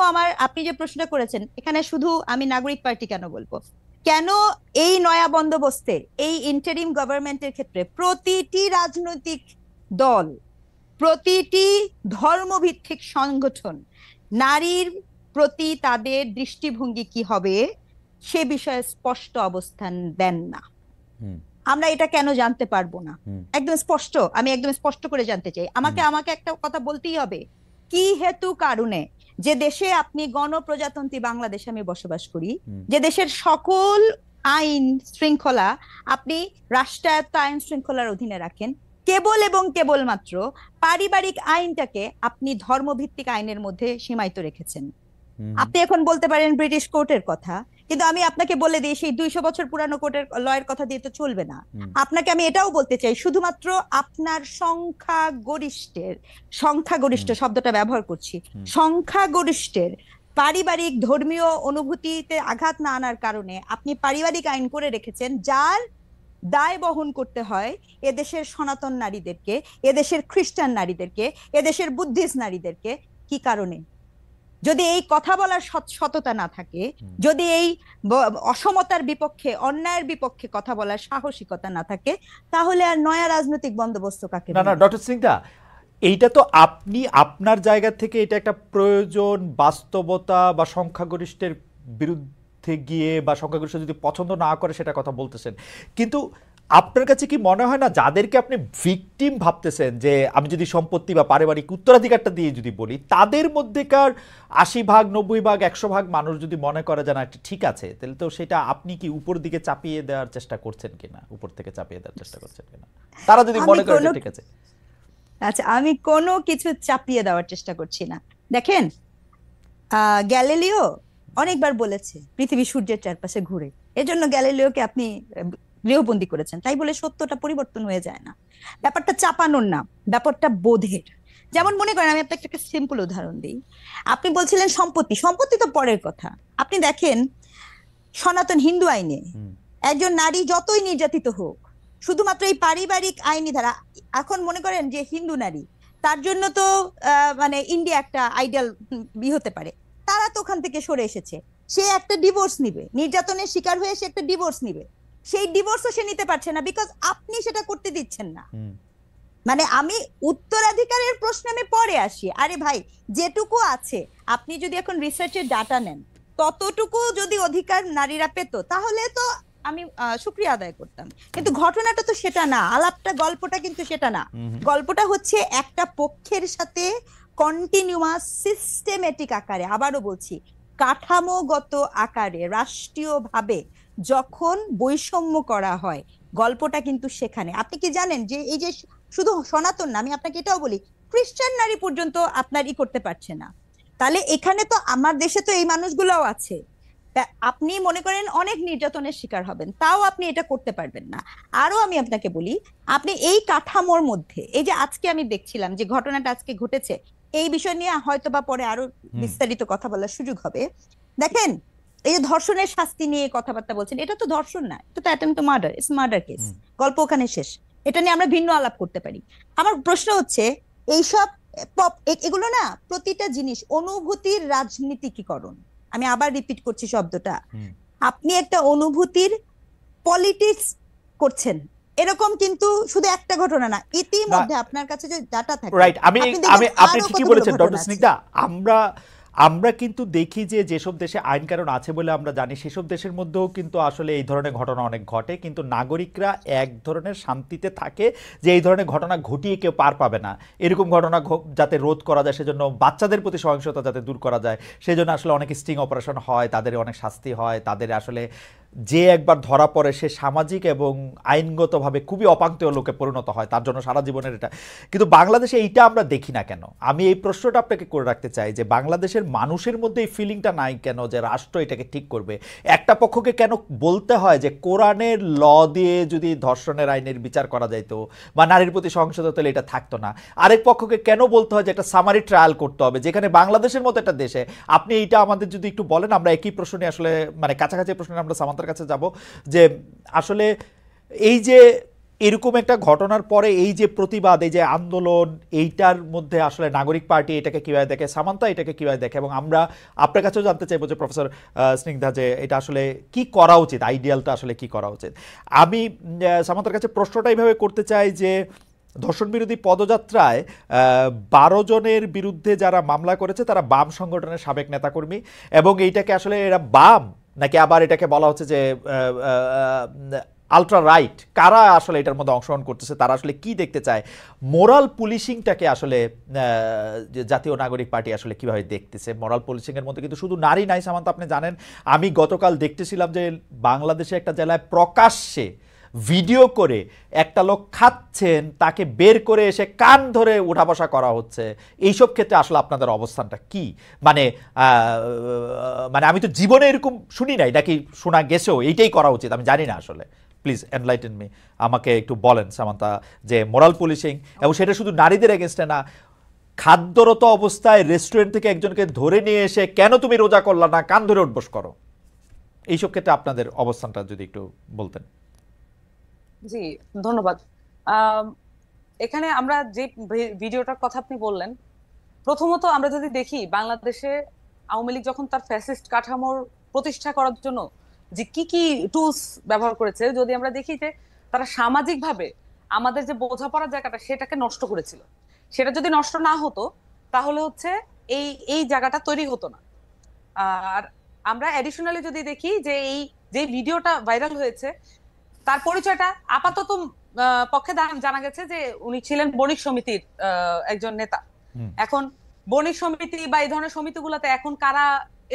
আপনি যে প্রশ্নটা করেছেন, এখানে শুধু আমি নাগরিক পার্টি কেন বলবো, কেন এই নয়া বন্দোবস্তে এই ইন্টারিম গভর্নমেন্টের ক্ষেত্রে প্রতিটি রাজনৈতিক দল, প্রতিটি ধর্মভিত্তিক সংগঠন নারীর প্রতি তাদের দৃষ্টিভঙ্গি কি হবে সে বিষয়ে স্পষ্ট অবস্থান দেন না? আমরা এটা কেন জানতে পারবো না? একদম স্পষ্ট, আমি একদম স্পষ্ট করে জানতে চাই। আমাকে একটা কথা বলতেই হবে, কি হেতু কারণে যে দেশে আপনি গণপ্রজাতন্ত্রী বাংলাদেশে আমি বসবাস করি, যে দেশের সকল আইন শৃঙ্খলা আপনি রাষ্ট্রায়ত্ত আইন শৃঙ্খলার অধীনে রাখেন, কেবল এবং কেবলমাত্র পারিবারিক আইনটাকে আপনি ধর্মভিত্তিক আইনের মধ্যে সীমায়িত রেখেছেন। আপনি এখন বলতে পারেন ব্রিটিশ কোর্টের কথা, কিন্তু আমি আপনাকে বলে দিই সেই 200 বছর পুরানো কোর্টের লয়ের কথা দিয়ে তো চলবে না। আপনাকে আমি এটাও বলতে চাই, শুধুমাত্র আপনার সংখ্যাগরিষ্ঠ শব্দটা ব্যবহার করছি, সংখ্যাগরিষ্ঠের পারিবারিক ধর্মীয় অনুভূতিতে আঘাত না আনার কারণে আপনি পারিবারিক আইন করে রেখেছেন, যার দায় বহন করতে হয় এদেশের সনাতন নারীদেরকে, এদেশের খ্রিস্টান নারীদেরকে, এদেশের বুদ্ধিস্ট নারীদেরকে। কি কারণে? যদি এই কথা বলার সততা না থাকে, যদি এই অসমতার বিপক্ষে, অন্যায়ের বিপক্ষে কথা বলার সাহসিকতা না থাকে, তাহলে আর নয়া রাজনৈতিক বন্দোবস্ত কাকে? না ডক্টর স্নিগ্ধা, এইটা তো আপনি আপনার জায়গা থেকে এটা একটা প্রয়োজন, বাস্তবতা বা সংখ্যাগরিষ্ঠের বিরুদ্ধে গিয়ে বা সংখ্যাগরিষ্ঠ যদি পছন্দ না করে সেটা কথা বলতেছেন, কিন্তু আপনার কাছে কি মনে হয় না যাদেরকে আপনি ভিকটিম ভাবতেছেন, যে আমি যদি সম্পত্তি বা পারিবারিক উত্তরাধিকারটা দিয়ে যদি বলি, তাদের মধ্যেকার 80 ভাগ 90 ভাগ 100 ভাগ মানুষ যদি মনে করে যে না ঠিক আছে, তাহলে তো সেটা আপনি কি উপর দিকে চাপিয়ে দেওয়ার চেষ্টা করছেন কিনা, উপর থেকে চাপিয়ে দেওয়ার চেষ্টা করছেন কিনা, তারা যদি মনে করে যে ঠিক আছে? আচ্ছা, আমি কোনো কিছু চাপিয়ে দেওয়ার চেষ্টা করছি না। দেখেন, গ্যালিলিও অনেকবার বলেছে পৃথিবী সূর্যের চারপাশে ঘুরে, এজন্য গ্যালিলিওকে আপনি গৃহবন্দী করেছেন, তাই বলে সত্যটা পরিবর্তন হয়ে যায় না। ব্যাপারটা চাপানোর না, ব্যাপারটা বোধের। যেমন মনে করেন, আমি আপনাকে একটা সিম্পল উদাহরণ দিই। আপনি বলছিলেন সম্পত্তি তো পরের কথা। আপনি দেখেন সনাতন হিন্দু আইনে একজন নারী যতই নির্যাতিত হোক, শুধুমাত্র এই পারিবারিক আইনি ধারা, এখন মনে করেন যে হিন্দু নারী, তার জন্য তো মানে ইন্ডিয়া একটা আইডিয়াল হতে পারে, তারা তো ওখান থেকে সরে এসেছে, সে একটা ডিভোর্স নিবে, নির্যাতনের শিকার হয়ে সে একটা ডিভোর্স নিবে, সেই ডিভোর্সও সে নিতে পারছে না, বিকজ আপনি সেটা করতে দিচ্ছেন না। মানে আমি উত্তরাধিকারের প্রশ্নে আমি পরে আসি। আরে ভাই, যেটুকু আছে, আপনি যদি এখন রিসার্চের ডাটা নেন, ততটুকু যদি অধিকার নারীরা পেত, তাহলে তো আমি শুকরিয়া আদায় করতাম। কিন্তু ঘটনাটা তো সেটা না, আলাপটা, গল্পটা কিন্তু সেটা না। গল্পটা হচ্ছে একটা পক্ষের সাথে কন্টিনিউয়াস সিস্টেমেটিক আকারে, আবারও বলছি, কাঠামোগত আকারে রাষ্ট্রীয়ভাবে যখন বৈষম্য করা হয়, গল্পটা কিন্তু সেখানে। আপনি কি জানেন যে এই যে শুধু সনাতন না, আমি আপনাকে এটাও বলি, খ্রিস্টান নারী পর্যন্ত আপনার করতে পারছে না। তাহলে এখানে তো আমার দেশে তো এই মানুষগুলোও আছে। আপনি মনে করেন অনেক নির্যাতনের শিকার হবেন, তাও আপনি এটা করতে পারবেন না। আরো আমি আপনাকে বলি, আপনি এই কাঠামোর মধ্যে, এই যে আজকে আমি দেখছিলাম যে ঘটনাটা আজকে ঘটেছে, এই বিষয় নিয়ে হয়তো বা পরে আরো বিস্তারিত কথা বলার সুযোগ হবে। দেখেন, এই যে ধর্ষণের শাস্তি নিয়ে কথাবার্তা বলছেন, এটা তো ধর্ষণ না, এটা তো attempt to murder, it's murder case. গল্প ওখানে শেষ, এটা নিয়ে আমরা ভিন্ন আলাপ করতে পারি। আমার প্রশ্ন হচ্ছে, এইসব এগুলো না, প্রতিটা জিনিস অনুভূতির রাজনীতিকীকরণ। আমি আবার রিপিট করছি শব্দটা, আপনি একটা অনুভূতির পলিটিক্স করছেন, এরকম কিন্তু শুধু একটা ঘটনা না, ইতিমধ্যে আপনার কাছে যে ডাটা থাকে, রাইট, আপনি ঠিকই বলেছেন ডক্টর স্নিগ্ধা। আমরা কিন্তু দেখি যে যেসব দেশে আইন কানুন আছে বলে আমরা জানি, সেসব দেশের মধ্যেও কিন্তু আসলে এই ধরনের ঘটনা অনেক ঘটে, কিন্তু নাগরিকরা এক ধরনের শান্তিতে থাকে যে এই ধরনের ঘটনা ঘটিয়ে কেউ পার পাবে না, এরকম ঘটনা যাতে রোধ করা যায়, সেজন্য বাচ্চাদের প্রতি সহিংসতা যাতে দূর করা যায়, সেজন্য আসলে অনেক স্টিং অপারেশন হয়, তাদের অনেক শাস্তি হয়, তাদের আসলে যে একবার ধরা পড়ে সে সামাজিক এবং আইনগতভাবে খুবই অপাঙ্ক্তেয় লোকে পরিণত হয়, তার জন্য সারা জীবনের এটা। কিন্তু বাংলাদেশে এইটা আমরা দেখি না কেন? আমি এই প্রশ্নটা আপনাকে করে রাখতে চাই যে বাংলাদেশের মানুষের মধ্যে এই ফিলিংটা নাই কেন যে রাষ্ট্র এটাকে ঠিক করবে? একটা পক্ষকে কেন বলতে হয় যে কোরআনের ল দিয়ে যদি ধর্ষণের আইনের বিচার করা যাইতো বা নারীর প্রতি সহিংসতা হলে এটা থাকতো না? আরেক পক্ষকে কেন বলতে হয় যে একটা সামারি ট্রায়াল করতে হবে, যেখানে বাংলাদেশের মতো একটা দেশে? আপনি এইটা আমাদের যদি একটু বলেন, আমরা একই প্রশ্ন নিয়ে আসলে মানে কাছাকাছি প্রশ্নে আমরা সামান্তার কাছে যাব যে আসলে এই যে এরকম একটা ঘটনার পরে এই যে প্রতিবাদ, এই যে আন্দোলন, এইটার মধ্যে আসলে নাগরিক পার্টি এটাকে কিভাবে দেখে, সামান্তা এটাকে কিভাবে দেখে, এবং আমরা আপনার কাছেও জানতে চাইবো যে প্রফেসর স্নিগ্ধা যে এটা আসলে কি করা উচিত, আইডিয়ালটা আসলে কি করা উচিত। আমি সামান্তার কাছে প্রশ্নটা এইভাবে করতে চাই যে ধর্ষণ বিরোধী পদযাত্রায় 12 জনের বিরুদ্ধে যারা মামলা করেছে তারা বাম সংগঠনের সাবেক নেতাকর্মী, এবং এইটাকে আসলে এরা বাম নাকি আবার এটাকে বলা হচ্ছে যে আলট্রা রাইট, কারা আসলে এটার মধ্যে অংশগ্রহণ করতেছে, তারা আসলে কি দেখতে চায়, মোরাল পুলিশিংটাকে আসলে জাতীয় নাগরিক পার্টি আসলে কিভাবে দেখতেছে? মোরাল পুলিশিংয়ের মধ্যে কিন্তু শুধু নারী নাই সামান্ত, আপনি জানেন আমি গতকাল দেখতেছিলাম যে বাংলাদেশে একটা জেলায় প্রকাশ্যে ভিডিও করে একটা লোক খাচ্ছেন, তাকে বের করে এসে কান ধরে উঠা বসা করা হচ্ছে। এইসব ক্ষেত্রে আসলে আপনাদের অবস্থানটা কি? মানে মানে আমি তো জীবনে এরকম শুনি নাই, নাকি শোনা গেছেও এইটাই করা উচিত, আমি জানি না আসলে। প্লিজ এনলাইটেন মি, আমাকে একটু বলেন সামান্তা যে মোরাল পুলিশিং, এবং সেটা শুধু নারীদের এগেনস্টে না, খাদ্যরত অবস্থায় রেস্টুরেন্ট থেকে একজনকে ধরে নিয়ে এসে কেন তুমি রোজা করলা না, কান ধরে উঠবস করো, এইসব ক্ষেত্রে আপনাদের অবস্থানটা যদি একটু বলতেন। জি, ধন্যবাদ। এখানে আমরা যে ভিডিওটার কথা আপনি বললেন, প্রথমত আমরা যদি দেখি বাংলাদেশে আওয়ামী লীগ যখন তার ফ্যাসিস্ট কাঠামোর প্রতিষ্ঠা করার জন্য যে কি কি টুলস ব্যবহার করেছে, যদি আমরা দেখি যে তারা সামাজিকভাবে আমাদের যে বোঝাপড়ার জায়গাটা সেটাকে নষ্ট করেছিল। সেটা যদি নষ্ট না হতো তাহলে হচ্ছে এই এই জায়গাটা তৈরি হতো না। আর আমরা এডিশনালি যদি দেখি যে এই যে ভিডিওটা ভাইরাল হয়েছে তার পরিচয়টা আপাতত পক্ষে জানা গেছে যে উনি ছিলেন বণিক সমিতির একজন নেতা। এখন বণিক সমিতি বা এই ধরনের সমিতিগুলোতে এখন কারা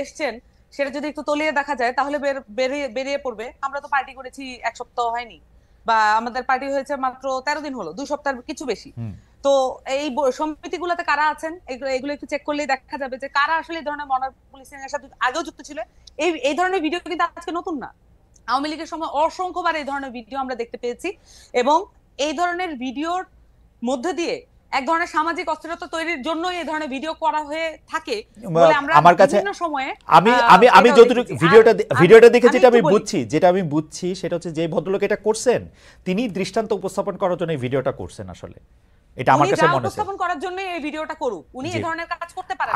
এসছেন সেটা যদি একটু তলিয়ে দেখা যায় তাহলে বেরিয়ে পড়বে। আমরা তো পার্টি করেছি 1 সপ্তাহ হয়নি, বা আমাদের পার্টি হয়েছে মাত্র 13 দিন হলো, 2 সপ্তাহের কিছু বেশি। তো এই সমিতিগুলোতে কারা আছেন এগুলো একটু চেক করলেই দেখা যাবে যে কারা আসলে এই ধরনের মনার পুলিশিং এর সাথে আগেও যুক্ত ছিল। এই ধরনের ভিডিও কিন্তু আজকে নতুন না, আওয়ামী লীগের সময় অসংখ্যবার এই ধরনের ভিডিও আমরা দেখতে পেয়েছি, এবং এই ধরনের ভিডিওর মধ্যে দিয়ে এক ধরনের সামাজিক অস্থিরতা তৈরির জন্য এই ধরনের ভিডিও করা হয়ে থাকে বলে আমরা আমার কাছে বিভিন্ন সময়ে আমি যতটুকু ভিডিওটা দেখে যেটা আমি বুঝছি সেটা হচ্ছে যে ভদ্রলোক এটা করছেন তিনি দৃষ্টান্ত উপস্থাপন করার জন্য এই ভিডিওটা করছেন। আসলে এটা আমার কাছে মনে হচ্ছে উপস্থাপন করার জন্য এই ভিডিওটা করুক, উনি এই ধরনের কাজ করতে পারেন।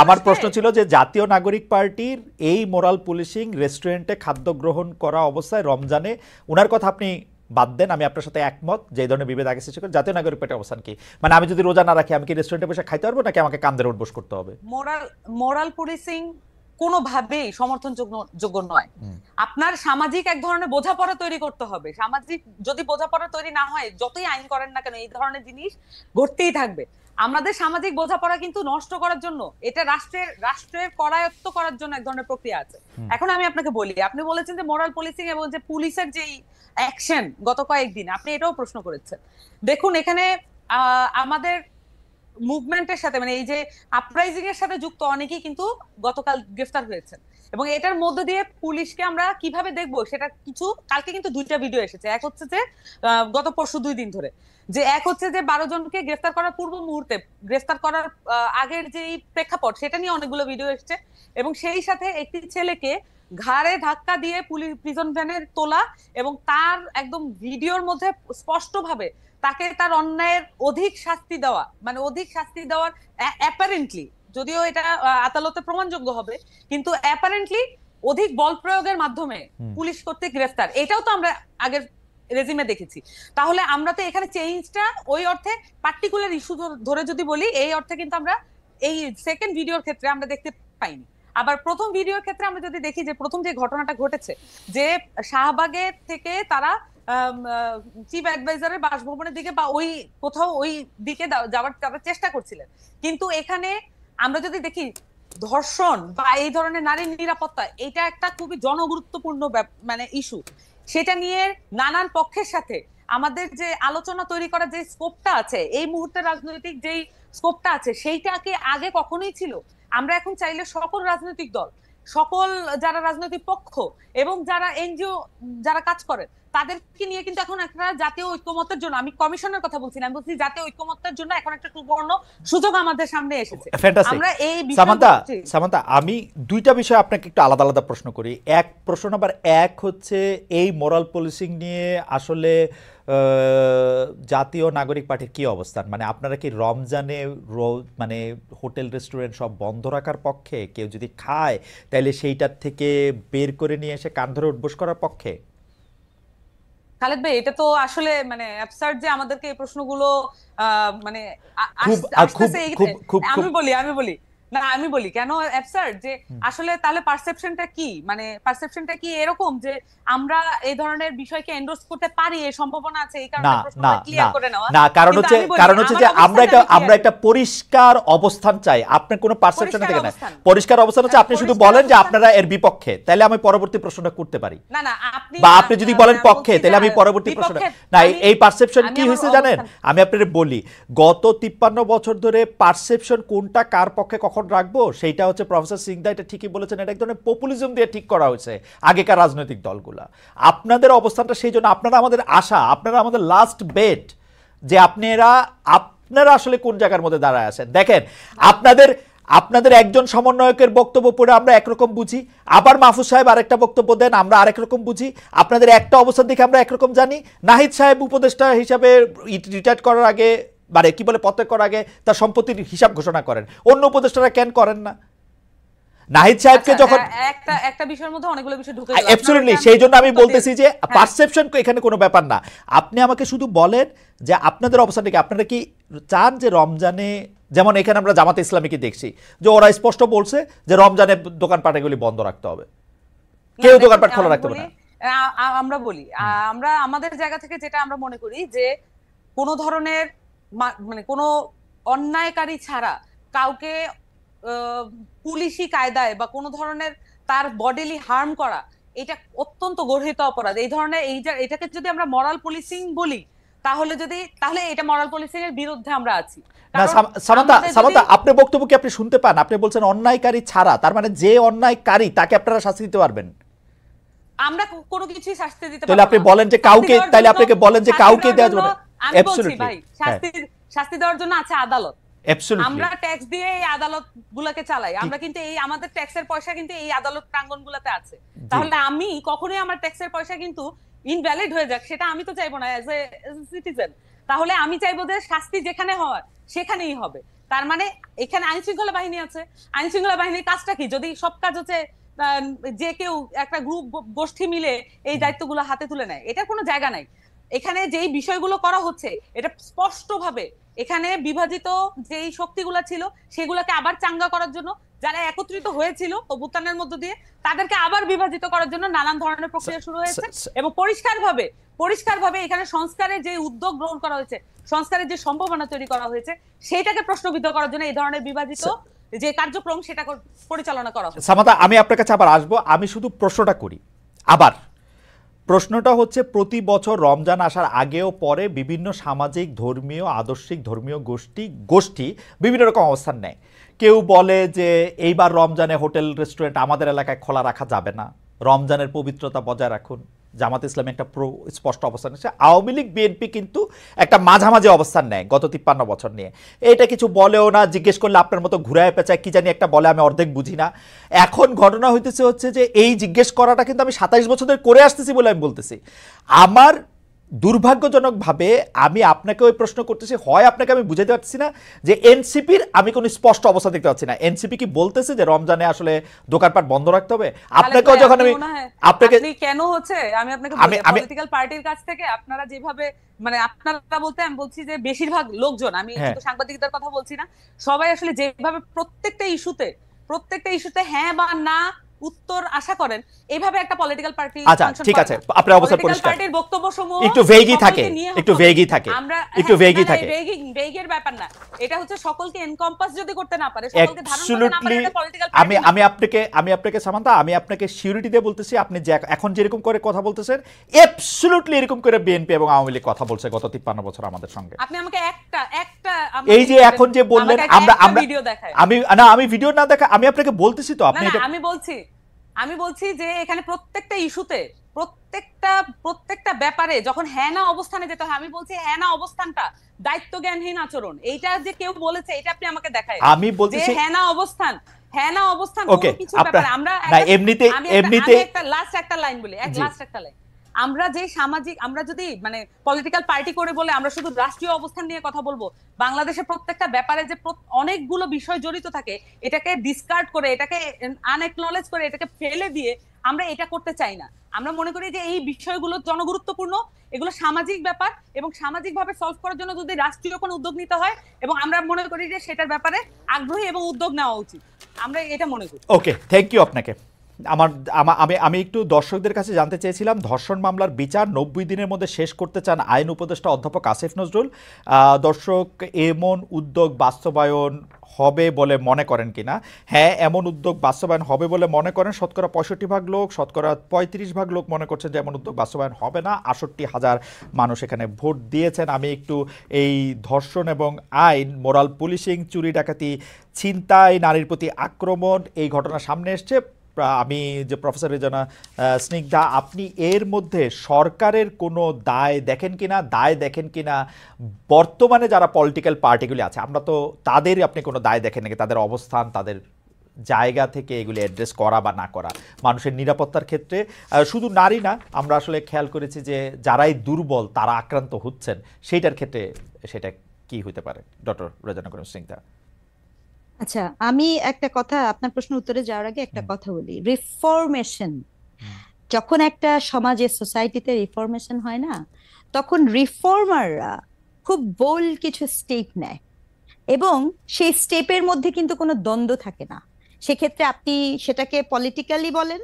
আমার প্রশ্ন ছিল যে জাতীয় নাগরিক পার্টির এই মোরাল পুলিশিং, রেস্টুরেন্টে খাদ্য গ্রহণ করা অবস্থায় রমজানে, ওনার কথা আপনি বাদ দেন, আমি আপনার সাথে একমত যে এই ধরনের বিভেদ আগে সৃষ্টি করে জাতীয় নাগরিক পার্টির অবস্থান কি? মানে আমি যদি রোজা না রাখি আমি কি রেস্টুরেন্টে বসে খাইতে পারবো, নাকি আমাকে কান ধরে উঠবস করতে হবে? মোরাল পুলিশিং কোনোভাবেই সমর্থনযোগ্য নয়। আপনার সামাজিক এক ধরনের বোঝাপড়া তৈরি করতে হবে। সামাজিক যদি বোঝাপড়া তৈরি না হয়, যতই আইন করেন না কেন এই ধরনের জিনিস ঘটতেই থাকবে। আমাদের সামাজিক বোঝাপড়া কিন্তু নষ্ট করার জন্য, এটা রাষ্ট্রের করায়ত্ত করার জন্য এক ধরনের প্রক্রিয়া আছে। এখন আমি আপনাকে বলি, আপনি বলেছেন যে মোরাল পুলিশিং এবং যে পুলিশের যে অ্যাকশন গত কয়েকদিন, আপনি এটাও প্রশ্ন করেছেন। দেখুন এখানে আমাদের মুভমেন্টের সাথে মানে এই যে আপরাইজিং এর সাথে যুক্ত অনেকেই কিন্তু গতকাল গ্রেফতার হয়েছেন, এবং এটার মধ্যে দিয়ে পুলিশকে আমরা কিভাবে দেখবো সেটা কিছু, কালকে কিন্তু 2টা ভিডিও এসেছে। এক হচ্ছে যে গত পরশু 2 দিন ধরে যে এক হচ্ছে যে 12 জনকে গ্রেফতার করার পূর্ব মুহূর্তে, গ্রেফতার করার আগের যে প্রেক্ষাপট সেটা নিয়ে অনেকগুলো ভিডিও এসেছে, এবং সেই সাথে একটি ছেলেকে ঘাড়ে ধাক্কা দিয়ে প্রিজন ভ্যানের তোলা, এবং তার একদম ভিডিওর মধ্যে স্পষ্টভাবে তাকে তার অন্যায়ের অধিক শাস্তি দেওয়া, মানে অধিক শাস্তি দেওয়ার অ্যাপারেন্টলি, যদিও এটা আদালতে প্রমাণযোগ্য হবে, কিন্তু অ্যাপারেন্টলি অধিক বল প্রয়োগের মাধ্যমে পুলিশ কর্তৃক গ্রেফতার, এটাও তো আমরা আগের রেজিমে দেখেছি। তাহলে আমরা তো এখানে চেঞ্জটা ওই অর্থে পার্টিকুলার ইস্যু ধরে যদি বলি, এই অর্থে কিন্তু আমরা এই সেকেন্ড ভিডিওর ক্ষেত্রে আমরা দেখতে পাইনি। আবার প্রথম ভিডিওর ক্ষেত্রে আমরা যদি দেখি যে প্রথম যে ঘটনাটা ঘটেছে যে শাহবাগের থেকে তারা চিফ অ্যাডভাইজারের বাসভবনের দিকে বা ওই কোথাও ওই দিকে যাওয়ার তারা চেষ্টা করছিলেন, কিন্তু এখানে আমরা যদি দেখি ধর্ষণ বা এই ধরনের নারী নিরাপত্তা এটা একটা খুবই জনগুরুত্বপূর্ণ মানে ইস্যু। সেটা নিয়ে নানান পক্ষের সাথে আমাদের যে আলোচনা তৈরি করার যে স্কোপটা আছে, এই মুহূর্তে রাজনৈতিক যেই স্কোপটা আছে, সেইটাকে আগে কখনোই ছিল। আমরা এখন চাইলে সকল রাজনৈতিক দল, সকল যারা রাজনৈতিক পক্ষ এবং যারা এনজিও যারা কাজ করে তাদেরকে নিয়ে কিন্তু এখন একটা জাতীয় ঐক্যমত্যের জন্য, আমি কমিশনের কথা বলছি না, আমি বলছি জাতীয় ঐক্যমত্যের জন্য এখন একটা সুবর্ণ সুযোগ আমাদের সামনে এসেছে। ফ্যান্টাস্টিক। আমরা এই সামান্তা আমি দুইটা বিষয় আপনাকে একটু আলাদা আলাদা প্রশ্ন করি। এক, প্রশ্ন নাম্বার এক হচ্ছে এই মোরাল পুলিশিং নিয়ে আসলে জাতীয় নাগরিক পার্টির কি অবস্থান? মানে আপনারা কি রমজানে মানে হোটেল রেস্টুরেন্ট সব বন্ধ রাখার পক্ষে? কেউ যদি খায় তাহলে সেইটার থেকে বের করে নিয়ে এসে কান ধরে উঠবোস করার পক্ষে? খালেদ ভাই, এটা তো আসলে মানে অ্যাবসার্ড যে আমাদেরকে এই প্রশ্নগুলো মানে খুব খুব আসতেছে। খুব খুব আমি বলি কেন অ্যাবসার্ড, যে আসলে তাহলে পারসেপশনটা কি, মানে পারসেপশনটা কি এরকম যে আমরা এই ধরনের বিষয়কে এন্ডোর্স করতে পারি, এই সম্ভাবনা আছে, এই কারণে প্রশ্নটা ক্লিয়ার করে নেওয়া না। কারণ হচ্ছে যে আমরা একটা পরিষ্কার অবস্থান চাই। আপনার কোনো পারসেপশন থেকে না, পরিষ্কার অবস্থান হচ্ছে আপনি শুধু বলেন যে আপনারা এর বিপক্ষে, তাহলে আমি পরবর্তী প্রশ্নটা করতে পারি। না বা আপনি যদি বলেন পক্ষে, তাহলে আমি পরবর্তী প্রশ্নটা না। এই পারসেপশন কি হয়েছে জানেন? আমি আপনাদের বলি, গত 53 বছর ধরে পারসেপশন কোনটা কার পক্ষে কখন রাখবো সেইটা হচ্ছে প্রফেসর সিংদা এটা ঠিকই বলেছেন, এটা এক ধরনের পপুলিজম দিয়ে ঠিক করা হয়েছে আগেকার রাজনৈতিক দলগুলা। আপনাদের অবস্থানটা সেই জন্য, আপনারা আমাদের আশা, আপনারা আমাদের লাস্ট বেট যে আপনারা আসলে কোন জায়গার মধ্যে দাঁড়ায় আছেন। দেখেন, আপনাদের একজন সমন্বয়কের বক্তব্য পড়ে আমরা একরকম বুঝি, আবার মাহফুজ সাহেব আরেকটা বক্তব্য দেন, আমরা আরেক রকম বুঝি। আপনাদের একটা অবস্থান দেখে আমরা একরকম জানি। নাহিদ সাহেব উপদেষ্টা হিসাবে রিটায়ার করার আগে, মানে কি বলে, পদত্যাগ করার আগে তার সম্পত্তির হিসাব ঘোষণা করেন, অন্য উপদেষ্টারা কেন করেন না? নাহিদ সাহেবকে যখন একটা বিষয়ের মধ্যে অনেকগুলো বিষয় ঢুকে গেল, অ্যাবসলিউটলি, সেই জন্য আমি বলতেছি যে পারসেপশন এখানে কোনো ব্যাপার না। আপনি আমাকে শুধু বলেন যে আপনাদের অবস্থানটা কি। আপনারা কি চান যে রমজানে, যেমন এখানে আমরা জামাতে ইসলামীকে দেখছি যে ওরা স্পষ্ট বলছে যে রমজানে দোকানপাটগুলি বন্ধ রাখতে হবে, কেউ দোকানপাট খোলা রাখতে হবে না। আমরা আমাদের জায়গা থেকে যেটা আমরা মনে করি যে কোনো ধরনের মানে কোনো অন্যায়কারী ছাড়া কাউকে পুলিশি কায়দায় বা কোনো ধরনের তার বডিলি হার্ম করা, এটা অত্যন্ত গর্হিত অপরাধ। এই ধরনের এটাকে যদি আমরা মরাল পুলিশিং বলি, তাহলে এটা মরাল পুলিশিং এর বিরুদ্ধে আমরা আছি। না সামান্তা, আপনার বক্তব্য কি আপনি শুনতে পান? আপনি বলছেন অন্যায়কারী ছাড়া, তার মানে যে অন্যায়কারী তাকে আপনারা শাস্তি দিতে পারবেন? আমরা কোনো কিছুই শাস্তি দিতে পারবো না। তাহলে আপনি বলেন যে কাউকে, তাহলে আপনাকে বলেন যে কাউকে দেওয়া যাবে না। আমি বলছি ভাই, শাস্তি দেওয়ার জন্য আছে আদালত। আমরা ট্যাক্স দিয়ে এই আদালত গুলাকে চালাই, আমরা কিন্তু এই আমাদের ট্যাক্সের পয়সা কিন্তু এই আদালত প্রাঙ্গণ গুলাতে আছে। তাহলে আমি কখনোই আমার ট্যাক্সের পয়সা কিন্তু ইনভ্যালিড হয়ে যাক, সেটা আমি তো চাইবো না অ্যাজ এ সিটিজেন। তাহলে আমি চাইবো যে শাস্তি যেখানে হয় সেখানেই হবে। তার মানে এখানে আইন শৃঙ্খলা বাহিনী আছে, আইন শৃঙ্খলা বাহিনীর কাজটা কি? যদি সব কাজ হচ্ছে যে কেউ একটা গ্রুপ গোষ্ঠী মিলে এই দায়িত্বগুলো হাতে তুলে নেয়, এটার কোনো জায়গা নাই। এখানে যেই বিষয়গুলো করা হচ্ছে এটা স্পষ্টভাবে এখানে বিভাজিত যেই শক্তিগুলো ছিল সেগুলোকে আবার চাঙ্গা করার জন্য, যারা একত্রিত হয়েছিল অভ্যুত্থানের মধ্য দিয়ে, তাদেরকে আবার বিভাজিত করার জন্য নানান ধরনের প্রক্রিয়া শুরু হয়েছে। এবং পরিষ্কারভাবে এখানে সংস্কারের যে উদ্যোগ গ্রহণ করা হয়েছে, সংস্কারের যে সম্ভাবনা তৈরি করা হয়েছে, সেইটাকে প্রশ্নবিদ্ধ করার জন্য এই ধরনের বিভাজিত যে কার্যক্রম সেটা পরিচালনা করা হচ্ছে। সামান্তা, আমি আপনার কাছে আবার আসবো। আমি শুধু প্রশ্নটা করি আবার। প্রশ্নটা হচ্ছে, প্রতি বছর রমজান আসার আগেও পরে বিভিন্ন সামাজিক, ধর্মীয়, আদর্শিক ধর্মীয় গোষ্ঠী বিভিন্ন রকম অবস্থান নেয়। কেউ বলে যে এইবার রমজানে হোটেল রেস্টুরেন্ট আমাদের এলাকায় খোলা রাখা যাবে না, রমজানের পবিত্রতা বজায় রাখুন। জামাত ইসলামী একটা স্পষ্ট অবস্থান নিচ্ছে। আওয়ামী লীগ, বিএনপি কিন্তু একটা মাঝামাঝি অবস্থান নেয় গত 53 বছর নিয়ে। এটা কিছু বলেও না, জিজ্ঞেস করলে আপনার মতো ঘুরায় পেঁচায় কি জানি একটা বলে, আমি অর্ধেক বুঝি না। এখন ঘটনা হচ্ছে যে এই জিজ্ঞেস করাটা কিন্তু আমি 27 বছর ধরে করে আসতেছি বলে আমি বলতেছি। আমার দুর্ভাগ্যজনকভাবে আমি আপনাকে ওই প্রশ্ন করতেছি, হয় আপনাকে আমি বুঝাতে পারছি না যে এনসিপির আমি কোনো স্পষ্ট অবস্থা দেখতে পাচ্ছি না। এনসিপি কি বলতেছে যে রমজানে আসলে দোকানপাট বন্ধ রাখতে হবে? আপনাকেও যখন আমি আপনাকে কেন হচ্ছে, আমি আপনাকে পলিটিক্যাল পার্টির কাছ থেকে আপনারা যেভাবে, মানে আপনারা বলতে আমি বলছি যে বেশিরভাগ লোকজন, আমি শুধু সাংবাদিকদের কথা বলছি না, সবাই আসলে যেভাবে প্রত্যেকটা ইস্যুতে হ্যাঁ বা না উত্তর আশা করেন, এইভাবে একটা পলিটিক্যাল পার্টি আচ্ছা ফাংশন ঠিক করে আছে, না। আপনার অবস্থান পলিটিক্যাল পরিষ্কার, পার্টির বক্তব্যসমূহ একটু ভেগই থাকে, সকলকে নিয়ে একটু হবে। ভেগই থাকে, আমরা একটু ভেগই থাকে। ভেগের ব্যাপার না, এটা হচ্ছে সকলকে এনকম্পাস যদি করতে না পারে, সকলকে ধারণ করতে না পারে, Absolutely, এটা পলিটিক্যাল আমি পার্টি। আমি আপনাকে সামান্তা, আমি আপনাকে সিউরিটি দিয়ে বলতেছি, আপনি যে এখন যেরকম করে কথা বলতেছেন অ্যাবসলিউটলি এরকম করে বিএনপি এবং আওয়ামী লীগ কথা বলছে গত 53 বছর আমাদের সঙ্গে। আপনি আমাকে একটা এই যে এখন যে বললেন আমরা ভিডিও দেখায়, আমি ভিডিও না দেখা, আমি আপনাকে বলতেছি তো, আপনি না, এটা আমি বলছি যে এখানে প্রত্যেকটা ইস্যুতে প্রত্যেকটা ব্যাপারে যখন হ্যাঁ না অবস্থানে যেতে হয়, আমি বলছি হ্যাঁ না অবস্থানটা দায়িত্ব জ্ঞানহীন আচরণ। এইটা যে কেউ বলেছে, এটা আপনি আমাকে দেখায়। আমি বলতেছি হ্যাঁ না অবস্থান ওকে, কিছু ব্যাপারে আমরা না এমনিতে একটা লাস্ট একটা লাইন বলি, লাস্ট একটা লাইন। আমরা যে সামাজিক, আমরা যদি মানে পলিটিক্যাল পার্টি করে বলে আমরা শুধু রাষ্ট্রীয় অবস্থান নিয়ে কথা বলবো, বাংলাদেশের প্রত্যেকটা ব্যাপারে যে অনেকগুলো বিষয় জড়িত থাকে, এটাকে ডিসকার্ড করে, এটাকে আনএকনলেজ করে, এটাকে ফেলে দিয়ে আমরা এটা করতে চাই না। আমরা মনে করি যে এই বিষয়গুলো জনগুরুত্বপূর্ণ, এগুলো সামাজিক ব্যাপার, এবং সামাজিকভাবে সলভ করার জন্য যদি রাষ্ট্রীয় কোনো উদ্যোগ নিতে হয়, এবং আমরা মনে করি যে সেটার ব্যাপারে আগ্রহী এবং উদ্যোগ নেওয়া উচিত, আমরা এটা মনে করি। ওকে, থ্যাংক ইউ আপনাকে। আমি একটু দর্শকদের কাছে জানতে চেয়েছিলাম, ধর্ষণ মামলার বিচার 90 দিনের মধ্যে শেষ করতে চান আইন উপদেষ্টা অধ্যাপক আসিফ নজরুল। দর্শক এমন উদ্যোগ বাস্তবায়ন হবে বলে মনে করেন কিনা? হ্যাঁ, এমন উদ্যোগ বাস্তবায়ন হবে বলে মনে করেন শতকরা 65% লোক, শতকরা 35% লোক মনে করছেন যে এমন উদ্যোগ বাস্তবায়ন হবে না। 68,000 মানুষ এখানে ভোট দিয়েছেন। আমি একটু এই ধর্ষণ এবং আইন, মোরাল পুলিশিং, চুরি ডাকাতি, ছিনতাই, নারীর প্রতি আক্রমণ, এই ঘটনা সামনে এসছে। আমি যে প্রফেসর রেজানা স্নিগ্ধা, আপনি এর মধ্যে সরকারের কোনো দায় দেখেন কিনা বর্তমানে যারা পলিটিক্যাল পার্টিগুলি আছে, আমরা তো তাদের, আপনি কোনো দায় দেখেন নাকি তাদের অবস্থান, তাদের জায়গা থেকে এগুলি অ্যাড্রেস করা বা না করা? মানুষের নিরাপত্তার ক্ষেত্রে শুধু নারী না, আমরা আসলে খেয়াল করেছি যে যারাই দুর্বল তারা আক্রান্ত হচ্ছেন, সেইটার ক্ষেত্রে সেটা কি হতে পারে? ডক্টর রেজানা স্নিগ্ধা। আচ্ছা, আমি একটা কথা, আপনার প্রশ্ন উত্তরে যাওয়ার আগে একটা কথা বলি। রিফরমেশন, যখন একটা সমাজে, সোসাইটিতে রিফরমেশন হয় না, তখন রিফর্মাররা খুব বোল্ড কিছু স্টেপ নেয়, এবং সেই স্টেপের মধ্যে কিন্তু কোনো দ্বন্দ্ব থাকে না। সেক্ষেত্রে আপনি সেটাকে পলিটিক্যালি বলেন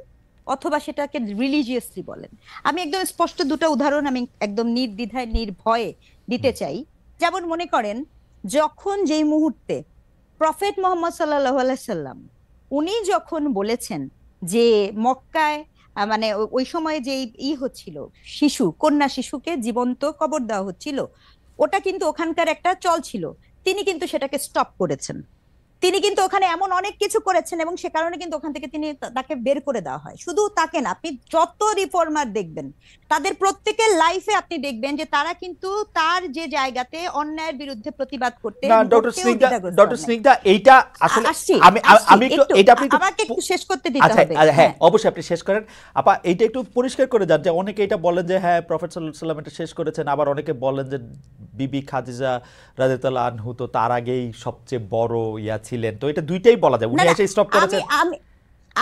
অথবা সেটাকে রিলিজিয়াসলি বলেন। আমি একদম স্পষ্ট দুটো উদাহরণ আমি একদম নির্দ্বিধায় নির্ভয়ে দিতে চাই। যেমন মনে করেন, যখন যেই মুহূর্তে প্রফেট মোহাম্মদ সাল্লাল্লাহু আলাইহি সাল্লাম উনি যখন বলেছেন যে মক্কায় মানে ওই সময় যে হচ্ছিল, কন্যা শিশুকে জীবন্ত কবর দেওয়া হচ্ছিল, ওটা কিন্তু ওখানকার একটা চল ছিল, তিনি কিন্তু সেটাকে স্টপ করেছেন। তিনি কিন্তু ওখানে এমন অনেক কিছু করেছেন, এবং সে কারণে কিন্তু ওখান থেকে তাকে বের করে দেওয়া হয়। শুধু তাকে না, আপনি যত রিফর্মার দেখবেন তাদের প্রত্যেকের লাইফে আপনি দেখবেন যে তারা কিন্তু তার যে জায়গাতে অন্যায়ের বিরুদ্ধে প্রতিবাদ করতে। না ডক্টর স্নিগ্ধা, এইটা আসলে আমি একটু এটা আপনি আমাকে একটু শেষ করতে দিতে হবে। হ্যাঁ, অবশ্যই আপনি শেষ করেন। আপা এইটা একটু পরিষ্কার করে যান, যে অনেকে এটা বলেন যে হ্যাঁ প্রফেট সাল্লাল্লাহু আলাইহি ওয়াসাল্লাম এটা শেষ করেছেন, আবার অনেকে বলেন যে বিবি খাদিজা রাদিয়াল্লাহু আনহু তো তার আগেই সবচেয়ে বড় ছিলেন। তো এটা দুইটাই বলা যায়, উনি এসে স্টপ করেছেন।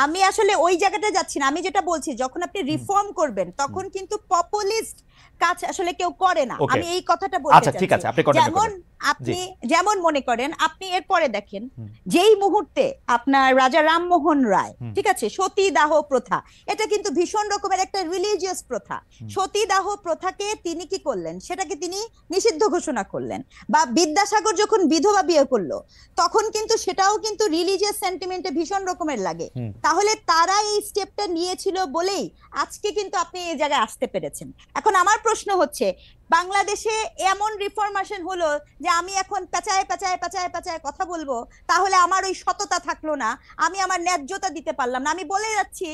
আমি আসলে ওই জায়গাটা যাচ্ছি না। আমি যেটা বলছি, যখন আপনি রিফর্ম করবেন তখন কিন্তু পপুলিস্ট কাজ আসলে কেউ করে না। আমি এই কথাটা বলতে চাচ্ছি। ঠিক আছে, আপনি কন্টিনিউ যেমন আপনি যেমন মনে করেন, আপনি এরপরে দেখেন যেই মুহূর্তে আপনার রাজা রামমোহন রায়, ঠিক আছে, সতীদাহ প্রথা, এটা কিন্তু ভীষণ রকমের একটা রিলিজিয়াস প্রথা। সতীদাহ প্রথাকে তিনি কি করলেন, সেটাকে তিনি নিষিদ্ধ ঘোষণা করলেন। বা বিদ্যাসাগর যখন বিধবা বিয়ে করলো, তখন কিন্তু সেটাও কিন্তু রিলিজিয়াস সেন্টিমেন্টে ভীষণ রকমের লাগে। তাহলে তারা এই স্টেপটা নিয়েছিল বলেই আজকে কিন্তু আপনি এই জায়গায় আসতে পেরেছেন। এখন আমার প্রশ্ন হচ্ছে, বাংলাদেশে এমন রিফরমেশন হলো যে আমি এখন পেঁচায় কথা বলবো, তাহলে আমার ওই সততা থাকলো না, আমি আমার ন্যায্যতা দিতে পারলাম না। আমি বলে যাচ্ছি,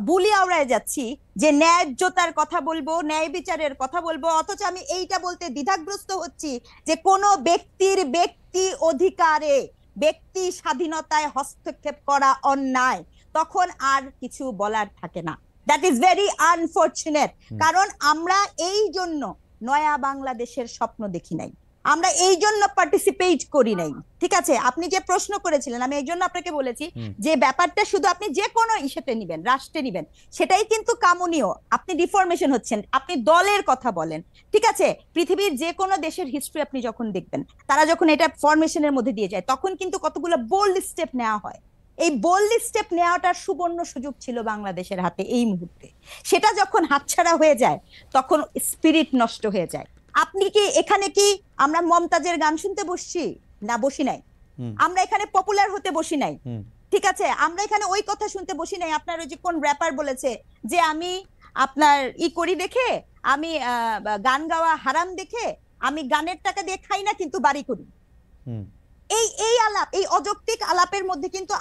বুলি আওড়ায় যাচ্ছি যে ন্যায্যতার কথা বলবো, ন্যায় বিচারের কথা বলবো, অথচ আমি এইটা বলতে দ্বিধাগ্রস্ত হচ্ছি যে কোনো ব্যক্তির ব্যক্তি অধিকারে, ব্যক্তি স্বাধীনতায় হস্তক্ষেপ করা অন্যায়। তখন আর কিছু বলার থাকে না। That is very unfortunate. কারণ আমরা এই জন্য নয়া বাংলাদেশের স্বপ্ন দেখি নাই, আমরা এই জন্য পার্টিসিপেট করি নাই। ঠিক আছে, আপনি যে প্রশ্ন করেছিলেন, আমি এই জন্য আপনাকে বলেছি যে ব্যাপারটা শুধু আপনি যে কোনো ইস্যুতে নিবেন, রাষ্ট্রে নিবেন, সেটাই কিন্তু কামনীয়। আপনি রিফরমেশন হচ্ছেন, আপনি দলের কথা বলেন, ঠিক আছে। পৃথিবীর যে কোনো দেশের হিস্ট্রি আপনি যখন দেখবেন, তারা যখন এটা ফরমেশনের মধ্যে দিয়ে যায়, তখন কিন্তু কতগুলো বোল্ড স্টেপ নেওয়া হয়। এই বোল্ড স্টেপ নেওয়াটার সুবর্ণ সুযোগ ছিল বাংলাদেশের হাতে এই মুহূর্তে। সেটা যখন হাতছাড়া হয়ে যায় তখন স্পিরিট নষ্ট হয়ে যায়। আপনি কি এখানে কি আমরা মমতাজের গান শুনতে বসছি? না, বসি নাই। আমরা এখানে পপুলার হতে বসি নাই, ঠিক আছে? আমরা এখানে ওই কথা শুনতে বসি নাই। আপনার ওই যে কোন র্যাপার বলেছে যে আমি আপনার করি দেখে, আমি গান গাওয়া হারাম দেখে আমি গানের টাকা দিয়ে খাই না কিন্তু বাড়ি করি। এই আলাপ, এই অযৌক্তিক আলাপের মধ্যে কিন্তু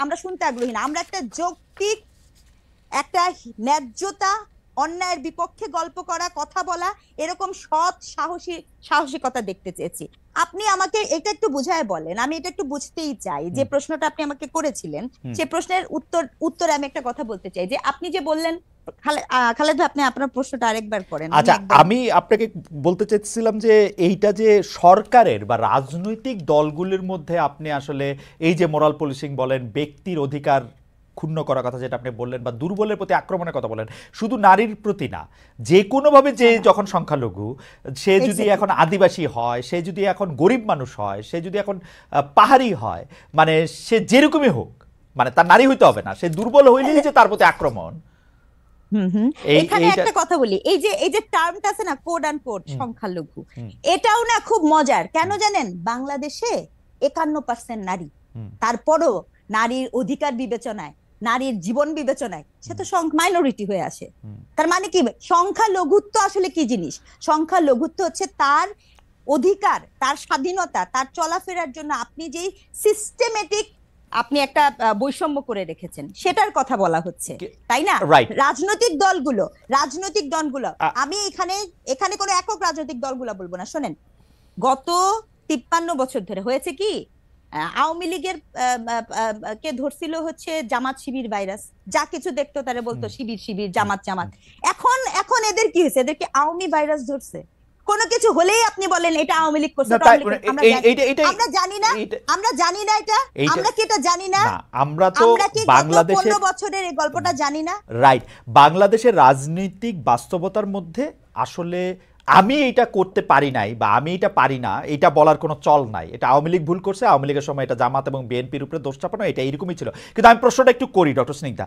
আমরা শুনতে আগ্রহী না। আমরা একটা যৌক্তিক, একটা ন্যায্যতা, অন্যায়ের বিপক্ষে গল্প করা, কথা বলা, এরকম সৎ সাহসিকতা দেখতে চেয়েছি। আপনি আমাকে এটা একটু বুঝায় বলেন, আমি এটা একটু বুঝতেই চাই। যে প্রশ্নটা আপনি আমাকে করেছিলেন সে প্রশ্নের উত্তরে আমি একটা কথা বলতে চাই। যে আপনি যে বললেন, খালেদ ভাই আপনি আপনার প্রশ্নটা আরেকবার করেন। আচ্ছা, আমি আপনাকে বলতে চাইছিলাম যে এইটা যে সরকারের বা রাজনৈতিক দলগুলির মধ্যে আপনি আসলে এই যে মোরাল পুলিশিং বলেন, ব্যক্তির অধিকার ক্ষুণ্ণ করার কথা যেটা আপনি বললেন, বা দুর্বলের প্রতি আক্রমণের কথা বলেন, শুধু নারীর প্রতি না, যে কোনোভাবে যে যখন সংখ্যালঘু, সে যদি এখন আদিবাসী হয়, সে যদি এখন গরিব মানুষ হয়, সে যদি এখন পাহাড়ি হয়, মানে সে যেরকমই হোক, মানে তার নারী হইতে হবে না, সে দুর্বল হইলেই যে তার প্রতি আক্রমণ। এখানে একটা কথা বলি, এই যে টার্মটা আছে না, কোড অ্যান্ড কোড সংখ্যালঘু, এটাও না খুব মজার। কেন জানেন? বাংলাদেশে 51% নারী, তারপরও নারীর অধিকার বিবেচনায়, নারীর জীবন বিবেচনায় সে তো মাইনরিটি হয়ে আসে। তার মানে কি সংখ্যালঘুত্ব আসলে কি জিনিস? সংখ্যালঘুত্ব হচ্ছে তার অধিকার, তার স্বাধীনতা, তার চলাফেরার জন্য আপনি যেই সিস্টেমেটিক আপনি একটা বৈষম্য করে রেখেছেন সেটার কথা বলা হচ্ছে, তাই না? রাজনৈতিক দলগুলো আমি এখানে কোনো একক রাজনৈতিক দলগুলো বলবো না। শোনেন, গত 53 বছর ধরে হয়েছে কি, আওয়ামী লীগের কে ধরছিল হচ্ছে জামাত শিবির ভাইরাস, যা কিছু দেখতো তারা বলতো শিবির শিবির, জামাত জামাত। এখন এদের কি হয়েছে? এদেরকে আওয়ামী ভাইরাস ধরছে। কোনো কিছু হলেই আপনি বলেন এটা আওয়ামী লীগ করছে। আমরা জানি না এটা, আমরা কি এটা জানি না? আমরা তো বাংলাদেশের 15 বছরের এই গল্পটা জানি না। রাইট, বাংলাদেশের রাজনৈতিক বাস্তবতার মধ্যে আসলে আমি এটা করতে পারি নাই বা আমি এটা পারি না, এটা বলার কোনো চল নাই। এটা আওয়ামী লীগ ভুল করছে, আওয়ামী লীগের সময় এটা জামাত এবং বিএনপির উপরে দোষ চাপানো, এটা এরকমই ছিল। কিন্তু আমি প্রশ্নটা একটু করি ডক্টর স্নিগ্ধা,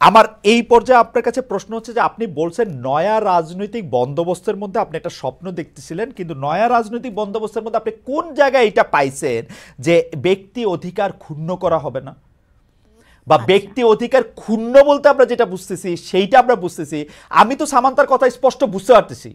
আমার এই পর্যায়ে আপনার কাছে প্রশ্ন হচ্ছে যে আপনি বলছেন নয়া রাজনৈতিক বন্দোবস্তের মধ্যে আপনি একটা স্বপ্ন দেখতেছিলেন, কিন্তু নয়া রাজনৈতিক বন্দোবস্তের মধ্যে আপনি কোন জায়গায় এটা পাইছেন যে ব্যক্তি অধিকার ক্ষুণ্ণ করা হবে না, বা ব্যক্তি অধিকার ক্ষুণ্ণ বলতে আমরা যেটা বুঝতেছি সেইটা আমরা বুঝতেছি। আমি তো সামান্তার কথা স্পষ্ট বুঝতে পারতেছি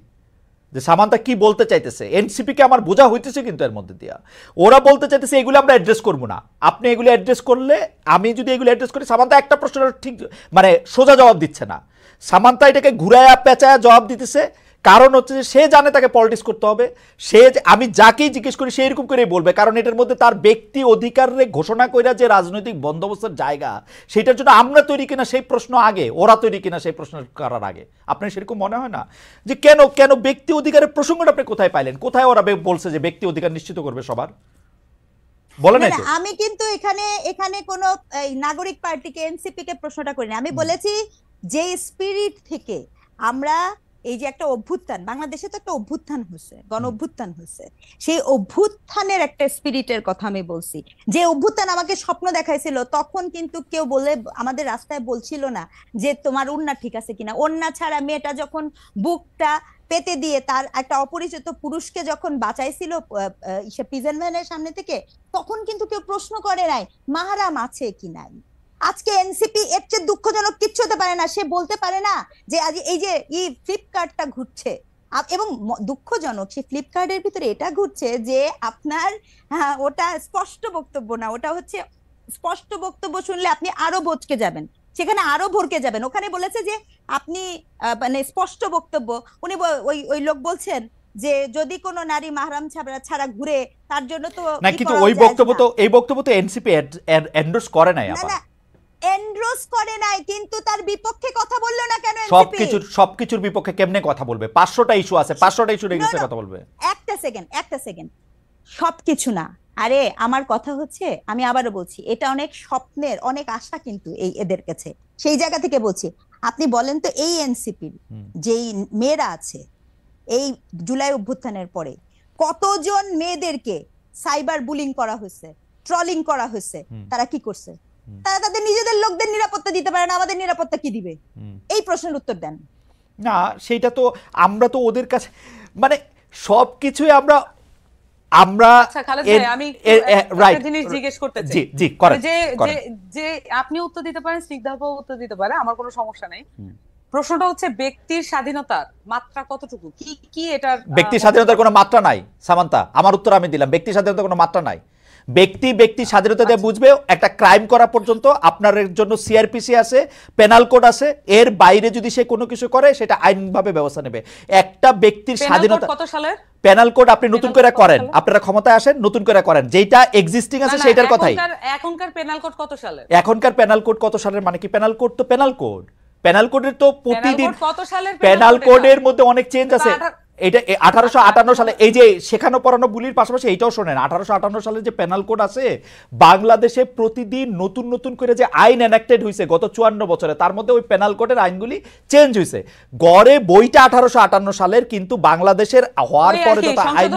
যে সামান্তা কি বলতে চাইতেছে, এনসিপি কে আমার বোঝা হইতেছে, কিন্তু এর মধ্যে দিয়া ওরা বলতে চাইতেছে এগুলো আমরা অ্যাড্রেস করবো না। আপনি এগুলো অ্যাড্রেস করলে, আমি যদি এগুলো অ্যাড্রেস করি, সামান্তা একটা প্রশ্নের ঠিক মানে সোজা জবাব দিচ্ছে না, সামান্তা এটাকে ঘুরায়া পেঁচায়া জবাব দিতেছে। কারণ হচ্ছে যে সে জানে তাকে পলিটিক্স করতে হবে, সে আমি যাকেই জিজ্ঞেস করি সে এরকম করেই বলবে, কারণ এটার মধ্যে তার ব্যক্তি অধিকারে ঘোষণা কইরা যে রাজনৈতিক বন্দোবস্তের জায়গা, সেটার জন্য আমরা তৈরি কিনা সেই প্রশ্ন আগে, ওরা তৈরি কিনা সেই প্রশ্ন করার আগে। আপনার সেরকম মনে হয় না যে কেন কেন ব্যক্তি অধিকারের প্রসঙ্গটা আপনি কোথায় পাইলেন? কোথায় ওরা বলছে যে ব্যক্তি অধিকার নিশ্চিত করবে সবার? বলেন না। আমি কিন্তু এখানে কোন নাগরিক পার্টিকে, এনসিপি কে প্রশ্নটা করিনি। আমি বলেছি যে স্পিরিট থেকে আমরা এই যে একটা অভ্যুত্থান, বাংলাদেশে তো একটা অভ্যুত্থান হয়েছে, গণ অভ্যুত্থান হয়েছে, সেই অভ্যুত্থানের একটা স্পিরিটের কথা আমি বলছি। যে অভ্যুত্থান আমাকে স্বপ্ন দেখাইছিল, তখন কিন্তু কেউ বলে আমাদের রাস্তায় বলছিল না যে তোমার ওড়না ঠিক আছে কিনা। ওড়না ছাড়া মেয়েটা যখন বুকটা পেতে দিয়ে তার একটা অপরিচিত পুরুষকে যখন বাঁচাইছিল প্রিজন ভ্যানের সামনে থেকে, তখন কিন্তু কেউ প্রশ্ন করে নাই মাহারাম আছে কি নাই। আজকে এনসিপি এর চেয়ে দুঃখজনক কিচ্ছু হতে পারে না। সে বলতে পারে না যে আজ এই যে ফ্লিপকার্টটা ঘুরছে, এবং দুঃখজনক সেই ফ্লিপকার্টের ভিতরে এটা ঘুরছে যে আপনার ওটা স্পষ্ট বক্তব্য না, ওটা হচ্ছে স্পষ্ট বক্তব্য শুনলে আপনি আরো বচকে যাবেন, সেখানে আরো ভরকে যাবেন। ওখানে বলেছে যে আপনি মানে স্পষ্ট বক্তব্য, উনি ওই লোক বলছেন যে যদি কোনো নারী মাহরাম ছাড়া ঘুরে তার জন্য তো না, কিন্তু ওই বক্তব্য তো এনসিপি এন্ডোর্স করে নাই। না, এন্ডোর্স করে নাই, কিন্তু তার বিপক্ষে কথা বললো না কেন? সবকিছুর বিপক্ষে কেমনে কথা বলবে? 500টা ইস্যু আছে, 500টা ইস্যু রেখেছে কথা বলবে। একটা সেকেন্ড, সবকিছু না। আরে আমার কথা হচ্ছে, আমি আবারও বলছি, এটা অনেক স্বপ্নের, অনেক আশা কিন্তু এদের কাছে। সেই জায়গা থেকে বলছি, আপনি বলেন তো এই এনসিপির যেই মেয়েরা আছে এই জুলাই অভ্যুত্থানের পরে কতজন মেয়েদেরকে সাইবার বুলিং করা হয়েছে, ট্রলিং করা হয়েছে, তারা কি করছে? তারা তাদের নিজেদের লোকদের নিরাপত্তা দিতে পারে না, আমাদের নিরাপত্তা কি দিবে? এই প্রশ্নের উত্তর দেন। না সেটা তো আমরা তো ওদের কাছে মানে সবকিছুই আমরা আচ্ছা খালেদ ভাই, আমি একটা জিনিস জিজ্ঞেস করতে চাই। জি করেন। যে আপনি উত্তর দিতে পারেন, স্নিগ্ধাও উত্তর দিতে পারে, আমার কোনো সমস্যা নেই। প্রশ্নটা হচ্ছে ব্যক্তির স্বাধীনতার মাত্রা কতটুকু, কি এটার ব্যক্তির স্বাধীনতার কোনো মাত্রা নাই সামান্তা, আমার উত্তর আমি দিলাম, ব্যক্তির স্বাধীনতার কোনো মাত্রা নাই। ব্যক্তি স্বাধীনতা দিয়ে বুঝবে একটা ক্রাইম করা পর্যন্ত আপনার জন্য সিআরপিসি আছে, পেনাল কোড আছে, এর বাইরে যদি সে কোনো কিছু করে সেটা আইনভাবে ব্যবস্থা নেবে। একটা ব্যক্তির স্বাধীনতা কত সালের পেনাল কোড আপনি নতুন করে করেন, আপনারা ক্ষমতায় আসেন নতুন করে করেন, যেটা এক্সিস্টিং আছে সেটার কথাই। এখনকার পেনাল কোড কত সালের? এখনকার পেনাল কোড কত সালের মানে কি? পেনাল কোড তো পেনাল কোড, পেনাল কোডের তো প্রতিদিন কত সালের পেনাল কোডের মধ্যে অনেক চেঞ্জ আছে। এটা 1858 সালে এই যে শেখানো পড়ানো বুলির পাশাপাশি এইটাও শোনেন, 1858 সালে যে পেনাল কোড আছে, বাংলাদেশে প্রতিদিন নতুন নতুন করে যে আইন এনাক্টেড হয়েছে গত 54 বছরে, তার মধ্যে ওই পেনাল কোডের আইনগুলি চেঞ্জ হয়েছে। গড়ে বইটা 1858 সালের, কিন্তু বাংলাদেশের হওয়ার পরে যত আইন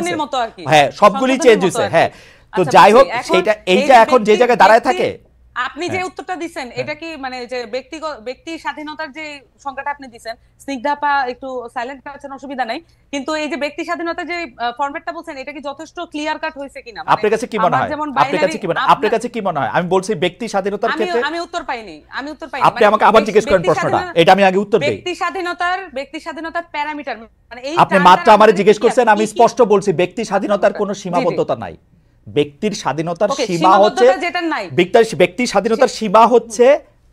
হ্যাঁ সবগুলি চেঞ্জ হয়েছে। হ্যাঁ তো যাই হোক, সেইটা এইটা এখন যে জায়গায় দাঁড়ায় থাকে। আপনি যে উত্তরটা দিচ্ছেন এটা কি মানে যে ব্যক্তি স্বাধীনতার যে সংজ্ঞাটা আপনি দিচ্ছেন, স্নিগ্ধাপা একটু সাইলেন্ট আছেন, অসুবিধা নাই, কিন্তু এই যে ব্যক্তি স্বাধীনতার যে ফরম্যাটটা বলছেন এটা কি যথেষ্ট ক্লিয়ার কাট হয়েছে কিনা? আপনার কাছে কি মনে হয়? আপনার কাছে কি মনে হয়? আমি বলছি ব্যক্তি স্বাধীনতার ক্ষেত্রে আমি উত্তর পাইনি। আপনি আমাকে আবার জিজ্ঞেস করেন প্রশ্নটা, এটা আমি আগে উত্তর দেই। ব্যক্তি স্বাধীনতার প্যারামিটার মানে এই আপনি মাত্র আমারে জিজ্ঞেস করছেন, আমি স্পষ্ট বলছি ব্যক্তি স্বাধীনতার কোনো সীমাবদ্ধতা নাই। ব্যক্তির স্বাধীনতার সীমা হচ্ছে ব্যক্তি স্বাধীনতার সীমা হচ্ছে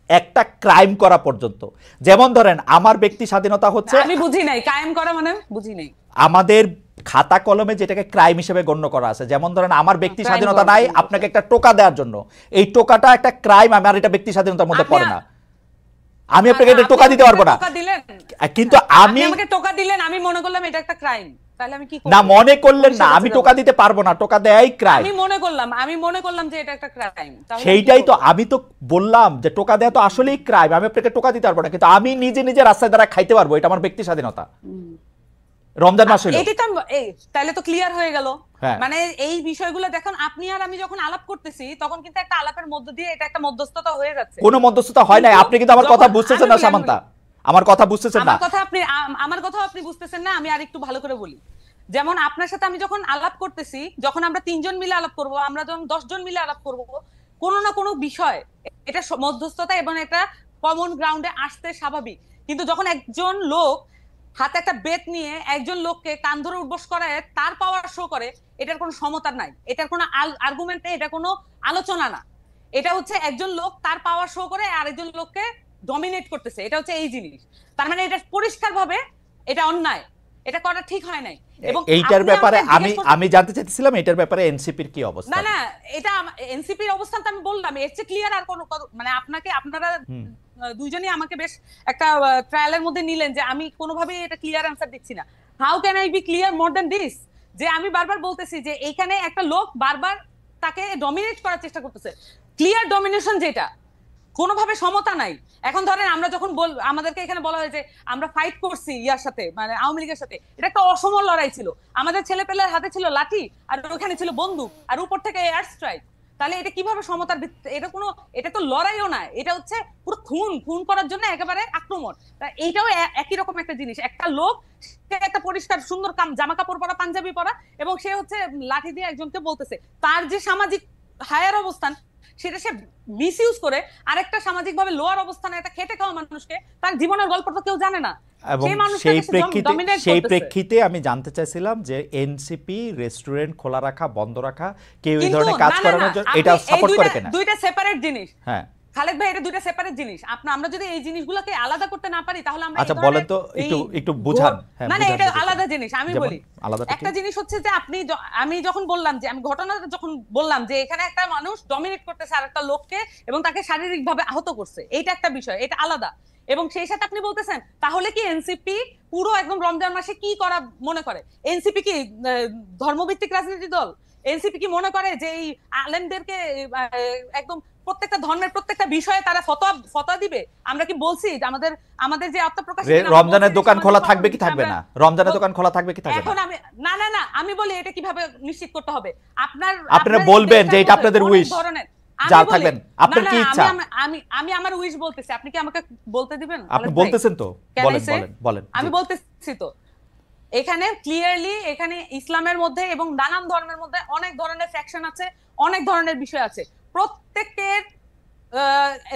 একটা ক্রাইম করা পর্যন্ত। যেমন ধরেন আমার ব্যক্তি স্বাধীনতা হচ্ছে, আমি বুঝি নাই কায়েম করা মানে বুঝি নাই, আমাদের খাতা কলমে যেটাকে ক্রাইম হিসেবে গণ্য করা আছে। যেমন ধরেন আমার ব্যক্তি স্বাধীনতা নাই আপনাকে একটা টোকা দেওয়ার জন্য, এই টোকাটা একটা ক্রাইম, আমার এটা ব্যক্তি স্বাধীনতার মধ্যে পড়ে না। আমি আপনাকে এটা টোকা দিতে পারবো না, কিন্তু আমি আমাকে টোকা দিলেন, আমি মনে করলাম এটা একটা ক্রাইম, তাহলে আমি কি করব? না মনে করলেন না, আমি টোকা দিতে পারবো না, টোকা দেয়াই ক্রাইম। আমি মনে করলাম যে এটা একটা ক্রাইম, সেইটাই তো আমি তো বললাম যে টোকা দেয়া তো আসলেই ক্রাইম, আমি আপনাকে টোকা দিতে পারবো না, কিন্তু আমি নিজে নিজে রাস্তায় দ্বারা খাইতে পারবো, এটা আমার ব্যক্তি স্বাধীনতা। রমজান মাস হলো, এটা তো তাহলে তো ক্লিয়ার হয়ে গেল। মানে এই বিষয়গুলো দেখুন, আপনি আর আমি যখন আলাপ করতেছি তখন কিন্তু একটা আলাপের মধ্য দিয়ে এটা একটা মধ্যস্থতা হয়ে যাচ্ছে। কোনো মধ্যস্থতা হয় নাই, আপনি কিন্তু আমার কথা বুঝতেছেন না সামান্তা, আমার কথা বুঝতেছেন না। আমার কথা আপনি বুঝতেছেন না, আমি আরেকটু ভালো করে বলি। যেমন আপনার সাথে আমি যখন আলাপ করতেছি, যখন আমরা 3 জন মিলে আলাপ করব, আমরা যখন 10 জন মিলে আলাপ করব, কোনো না কোনো বিষয় এটা মধ্যস্থতা এবং একটা কমন গ্রাউন্ডে আসতে স্বাভাবিক। কিন্তু যখন একজন লোক হাতে একটা বেত নিয়ে একজন লোককে কান ধরে উঠবস করায় তার পাওয়ার শো করে, এটার কোনো সমতা নাই, এটার কোনো আর্গুমেন্ট নেই, এটা কোনো আলোচনা না। এটা হচ্ছে একজন লোক তার পাওয়ার শো করে আরেকজন লোককে ডমিনেট করতেছে, এটা হচ্ছে এই জিনিস। তার মানে এটা পরিষ্কারভাবে এটা অন্যায়, এটা করা ঠিক হয় নাই। এবং এইটার ব্যাপারে আমি জানতে চাইছিলাম এটার ব্যাপারে এনসিপির কি অবস্থা? না এটা এনসিপির অবস্থান তো আমি বললাম, এর চেয়ে ক্লিয়ার আর কোনো মানে আপনারা দুইজনই আমাকে বেশ একটা ট্রায়ালের মধ্যে নিলেন যে আমি কোনোভাবেই এটা ক্লিয়ার অ্যানসার দিচ্ছি না। How can I be clear more than this? যে আমি বারবার বলতেছি যে এইখানে একটা লোক বারবার তাকে ডমিনেট করার চেষ্টা করতেছে, ক্লিয়ার ডমিনেশন, যেটা কোনোভাবে সমতা নাই। এখন ধরেন আমরা যখন আমাদেরকে এখানে বলা হয় যে আমরা ফাইট করছি ইয়ার সাথে, মানে আওয়ামী লীগের সাথে, এটা একটা অসম লড়াই ছিল, আমাদের ছেলেপেলের হাতে ছিল লাঠি আর ওখানে ছিল বন্দুক আর উপর থেকে এয়ার স্ট্রাইক, তাহলে এটা কিভাবে সমতার ভিত্তিতে? এটা তো লড়াইও না, এটা হচ্ছে পুরো খুন করার জন্য একেবারে আক্রমণ। এইটাও একই রকম একটা জিনিস, একটা লোক সে একটা পরিষ্কার সুন্দর জামা কাপড় পরা, পাঞ্জাবি পরা, এবং সে হচ্ছে লাঠি দিয়ে একজনকে বলতেছে, তার যে সামাজিক হায়ার অবস্থান সেটা সে মিসইউজ করে আরেকটা সামাজিক ভাবে লোয়ার অবস্থানে একটা খেটে খাওয়া মানুষকে, তার জীবনের গল্প তো কেউ জানে না। এবং সেই প্রেক্ষিতে আমি জানতে চাইছিলাম যে এনসিপি রেস্টুরেন্ট খোলা রাখা, বন্ধ রাখা, কেউ এই ধরনের কাজ করানোর জন্য এটা সাপোর্ট করে কিনা? দুইটা সেপারেট জিনিস। হ্যাঁ খালেদ ভাই, এটা দুইটা সেপারেট জিনিস। আমরা যদি এই জিনিসগুলোকে আলাদা করতে না পারি তাহলে আমরা আচ্ছা বলেন তো, একটু বুঝান। মানে এটা আলাদা জিনিস। আমি বলি, একটা জিনিস হচ্ছে যে আমি যখন বললাম যে আমি ঘটনাটা যখন বললাম যে এখানে একটা মানুষ ডমিনেট করতেছে আরেকটা লোককে এবং তাকে শারীরিকভাবে আহত করছে, এইটা একটা বিষয়, এটা আলাদা। এবং সেই সাথে আপনি বলতেছেন তাহলে কি এনসিপি পুরো একদম রমজান মাসে কি করা মনে করে? এনসিপি কি ধর্মভিত্তিক রাজনীতি দল? এনসিপি কি মনে করে যে এই আলেমদেরকে একদম প্রত্যেকটা ধর্মের প্রত্যেকটা বিষয়ে তারা ফতোয়া দিবে? আমরা কি বলছি যে আমাদের যে আত্মপ্রকাশ, রমজানের দোকান খোলা থাকবে কি থাকবে না? রমজানের দোকান খোলা থাকবে কি থাকবে না? এখন আমি না আমি বলি এটা কিভাবে নিশ্চিত করতে হবে? আপনারা বলবেন যে এটা আপনাদের উইশ। আমি যার বলি, থাকবেন না আপনার না কি আমি ইচ্ছা আমি আমি আমার উইশ বলতেছি, আপনি কি আমাকে বলতে দিবেন? আপনি খালেদ ভাই, বলতেছেন তো Can I বলেন say? বলেন বলেন আমি জি। বলতেছি তো, এখানে ক্লিয়ারলি এখানে ইসলামের মধ্যে এবং নানান ধর্মের মধ্যে অনেক ধরনের ফ্যাকশন আছে, অনেক ধরনের বিষয় আছে, প্রত্যেকের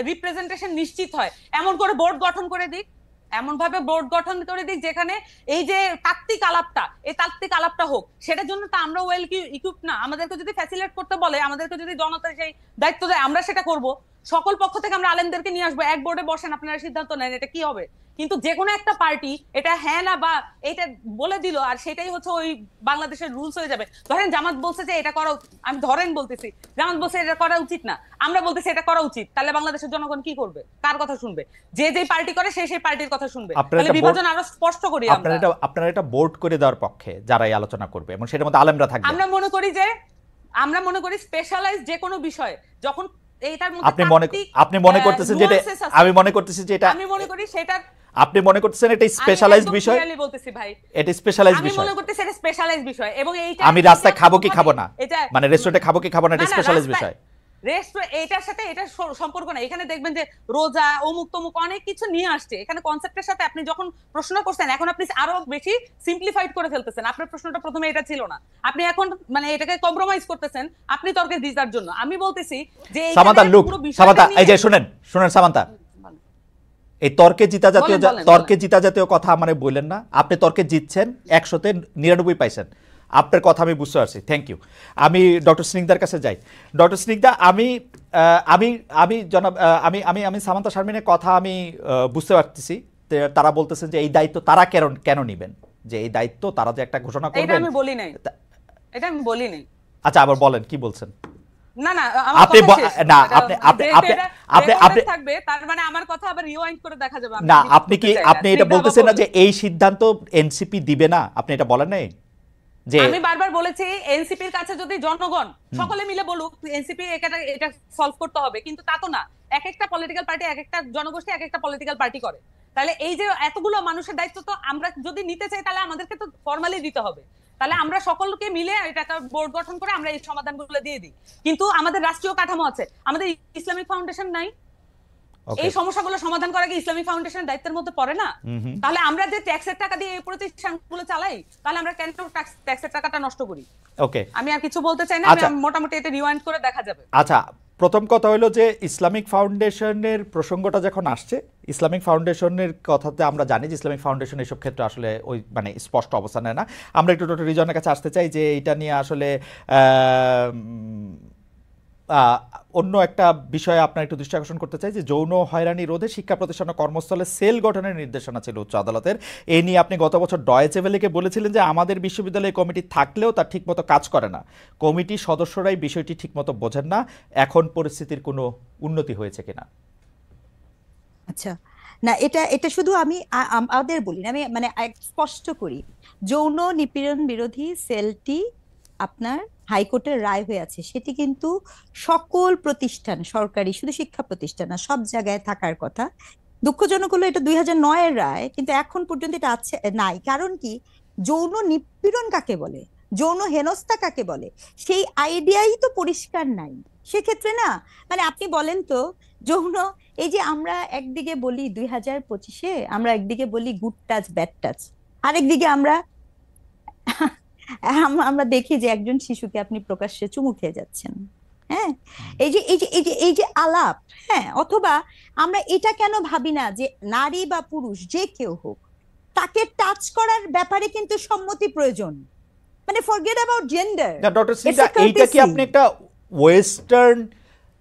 রিপ্রেজেন্টেশন নিশ্চিত হয়, এমন করে বোর্ড গঠন করে দিক, এমন ভাবে বোর্ড গঠন করে দিক যেখানে এই যে তাত্ত্বিক আলাপটা, এই তাত্ত্বিক আলাপটা হোক। সেটার জন্য তো আমরা ওয়েল ইকুইপ না। আমাদেরকে যদি ফ্যাসিলিটেট করতে বলে, আমাদেরকে যদি জনতা সেই দায়িত্ব দেয়, আমরা সেটা করব। সকল পক্ষ থেকে আমরা আলেমদেরকে নিয়ে আসবো, এক বোর্ডে বসেন, আপনারা সিদ্ধান্ত নেন এটা কি হবে। কিন্তু যে কোনো একটা পার্টি এটা হ্যাঁ না বা এটা বলে দিল, আর সেটাই হচ্ছে ওই বাংলাদেশের রুলস হয়ে যাবে। ধরেন জামাত বলছে যে এটা করা, আমি ধরেন বলতেছি জামাত বলছে এটা করা উচিত না, আমরা বলতেছি এটা করা উচিত, তাহলে বাংলাদেশের জনগণ কি করবে? কার কথা শুনবে? যে যে পার্টি করে সেই পার্টির কথা শুনবে। তাহলে বিভাজন আরো স্পষ্ট করি আমরা। আপনারা এটা বোর্ড করে দেওয়ার পক্ষে যারাই আলোচনা করবে এবং সেটার মধ্যে আলেমরা থাকবে। আমরা মনে করি স্পেশালাইজ যে কোনো বিষয় যখন এইটার মধ্যে আপনি মনে করতেছেন যে আমি মনে করতেছি যে এটা, আমি মনে করি সেটা আপনি মনে করতেছেন এটা স্পেশালাইজড বিষয়। আমি বলতেছি ভাই, এটা স্পেশালাইজড আমি বিষয়। মনে করতেছি এটা স্পেশালাইজড বিষয় এবং এইটা আমি রাস্তায় খাবো কি খাবো না, মানে রেস্টুরেন্টে খাবো কি খাবো না, এটা স্পেশালাইজড বিষয়। এটার সাথে এটা সম্পর্ক না। এখানে দেখবেন যে রোজা অমুক তমুক অনেক কিছু নিয়ে আসছে এখানে কনসেপ্টের সাথে। আপনি যখন প্রশ্ন করছেন এখন আপনি আরো বেশি সিম্পলিফাইড করে ফেলতেছেন। আপনার প্রশ্নটা প্রথমে এটা ছিল না, আপনি এখন মানে এটাকে কম্প্রোমাইজ করতেছেন আপনি তর্কে জিতার জন্য। আমি বলতেছি যে সামান্তা লুক, সামান্তা এই যে শুনেন সামান্তা, এই তর্কে জিতা জাতীয় কথা মানে বললেন না। আপনি তর্কে জিতছেন, 100-তে 99 পাইছেন। আপনার কথা আমি বুঝতে পারছি, থ্যাংক ইউ। আমি ডক্টর স্নিগ্ধার কাছে যাই। ডক্টর স্নিগ্ধা, আমি জনাব আমি সামান্তা শারমিনের কথা আমি বুঝতে পারতেছি। তারা বলতেছেন যে এই দায়িত্ব তারা কেন নেবেন, যে এই দায়িত্ব তারা যে একটা ঘোষণা করবেন। এটা আমি বলি নাই। আচ্ছা, আবার বলেন কি বলছেন। না না আপনি থাকবে, তার মানে আমার কথা আবার রিওয়াইন্ড করে দেখা যাবে না। আপনি এটা বলতেছেন না যে এই সিদ্ধান্ত এনসিপি দিবে না, আপনি এটা বলেন নাই? আমি বারবার বলেছি এনসিপির কাছে যদি জনগণ সকলে মিলে বলুক এনসিপি এটা সলভ করতে হবে, কিন্তু তা তো না। এক একটা পলিটিক্যাল পার্টি, এক একটা জনগোষ্ঠী এক একটা পলিটিক্যাল পার্টি করে। তাহলে এই যে এতগুলো মানুষের দায়িত্ব তো আমরা যদি নিতে চাই তাহলে আমাদেরকে তো ফর্মালি দিতে হবে। তাহলে আমরা সকলকে মিলে এটা একটা বোর্ড গঠন করে আমরা এই সমাধানগুলো দিয়ে দিই। কিন্তু আমাদের রাষ্ট্রীয় কাঠামো আছে, আমাদের ইসলামিক ফাউন্ডেশন নাই। এই সমস্যাগুলো সমাধান করা কি ইসলামিক ফাউন্ডেশনের দায়িত্বের মধ্যে পড়ে না? তাহলে আমরা যে ট্যাক্সের টাকা দিয়ে এই প্রতিষ্ঠানগুলো চালাই, তাহলে আমরা কেন ট্যাক্সের টাকাটা নষ্ট করি? ওকে, আমি আর কিছু বলতে চাই না, আমি মোটামুটি এটা রিওয়াইন্ড করে দেখা যাবে। আচ্ছা, প্রথম কথা হলো যে ইসলামিক ফাউন্ডেশনের প্রসঙ্গটা যখন আসছে, ইসলামিক ফাউন্ডেশনের কথাতে আমরা জানি যে ইসলামিক ফাউন্ডেশন এইসব ক্ষেত্রে আসলে ওই মানে স্পষ্ট অবস্থান নেয় না। আমরা একটু ডক্টর রিজনের কাছে আসতে চাই যে এটা নিয়ে আসলে অন্য একটা বিষয়ে আপনার একটু দৃষ্টি আকর্ষণ করতে চাই যে যৌন হয়রানি রোধে শিক্ষা প্রতিষ্ঠান ও কর্মস্থলে সেল গঠনের নির্দেশনা ছিল উচ্চ আদালতের। এই নিয়ে আপনি গত বছর ডয়েচে ভেলেকে বলেছিলেন যে আমাদের বিশ্ববিদ্যালয়ে কমিটি থাকলেও তার ঠিকমতো কাজ করে না, কমিটির সদস্যরাই বিষয়টি ঠিকমতো বোঝেন না। এখন পরিস্থিতির কোনো উন্নতি হয়েছে কিনা? আচ্ছা, না এটা শুধু আমি আমাদের বলি না, আমি মানে স্পষ্ট করি, যৌন নিপীড়ন বিরোধী সেলটি আপনার হাইকোর্টের রায় হয়ে আছে, সেটি কিন্তু সকল প্রতিষ্ঠান, সরকারি শুধু শিক্ষা প্রতিষ্ঠান না, সব জায়গায় থাকার কথা। দুঃখজনক হলো এটা 2009-এর রায়, কিন্তু এখন পর্যন্ত এটা আছে নাই। কারণ কি, যৌন নিপীড়ন কাকে বলে, যৌন হেনস্থা কাকে বলে, সেই আইডিয়াই তো পরিষ্কার নাই। সেক্ষেত্রে না মানে আপনি বলেন তো, যৌন এই যে আমরা একদিকে বলি 2025-এ আমরা একদিকে বলি গুড টাচ ব্যাড টাচ, আরেকদিকে আমরা দেখি যে একজন শিশুকে আপনি প্রকাশ্যে চুমু খেয়ে যাচ্ছেন। হ্যাঁ, এই যে আলাপ, হ্যাঁ, অথবা আমরা এটা কেন ভাবি না যে নারী বা পুরুষ যে কেউ হোক তাকে টাচ করার ব্যাপারে কিন্তু সম্মতি প্রয়োজন, মানে ফরগেট অ্যাবাউট জেন্ডার। না ডক্টর সিনহা, এইটা কি আপনি একটা ওয়েস্টার্ন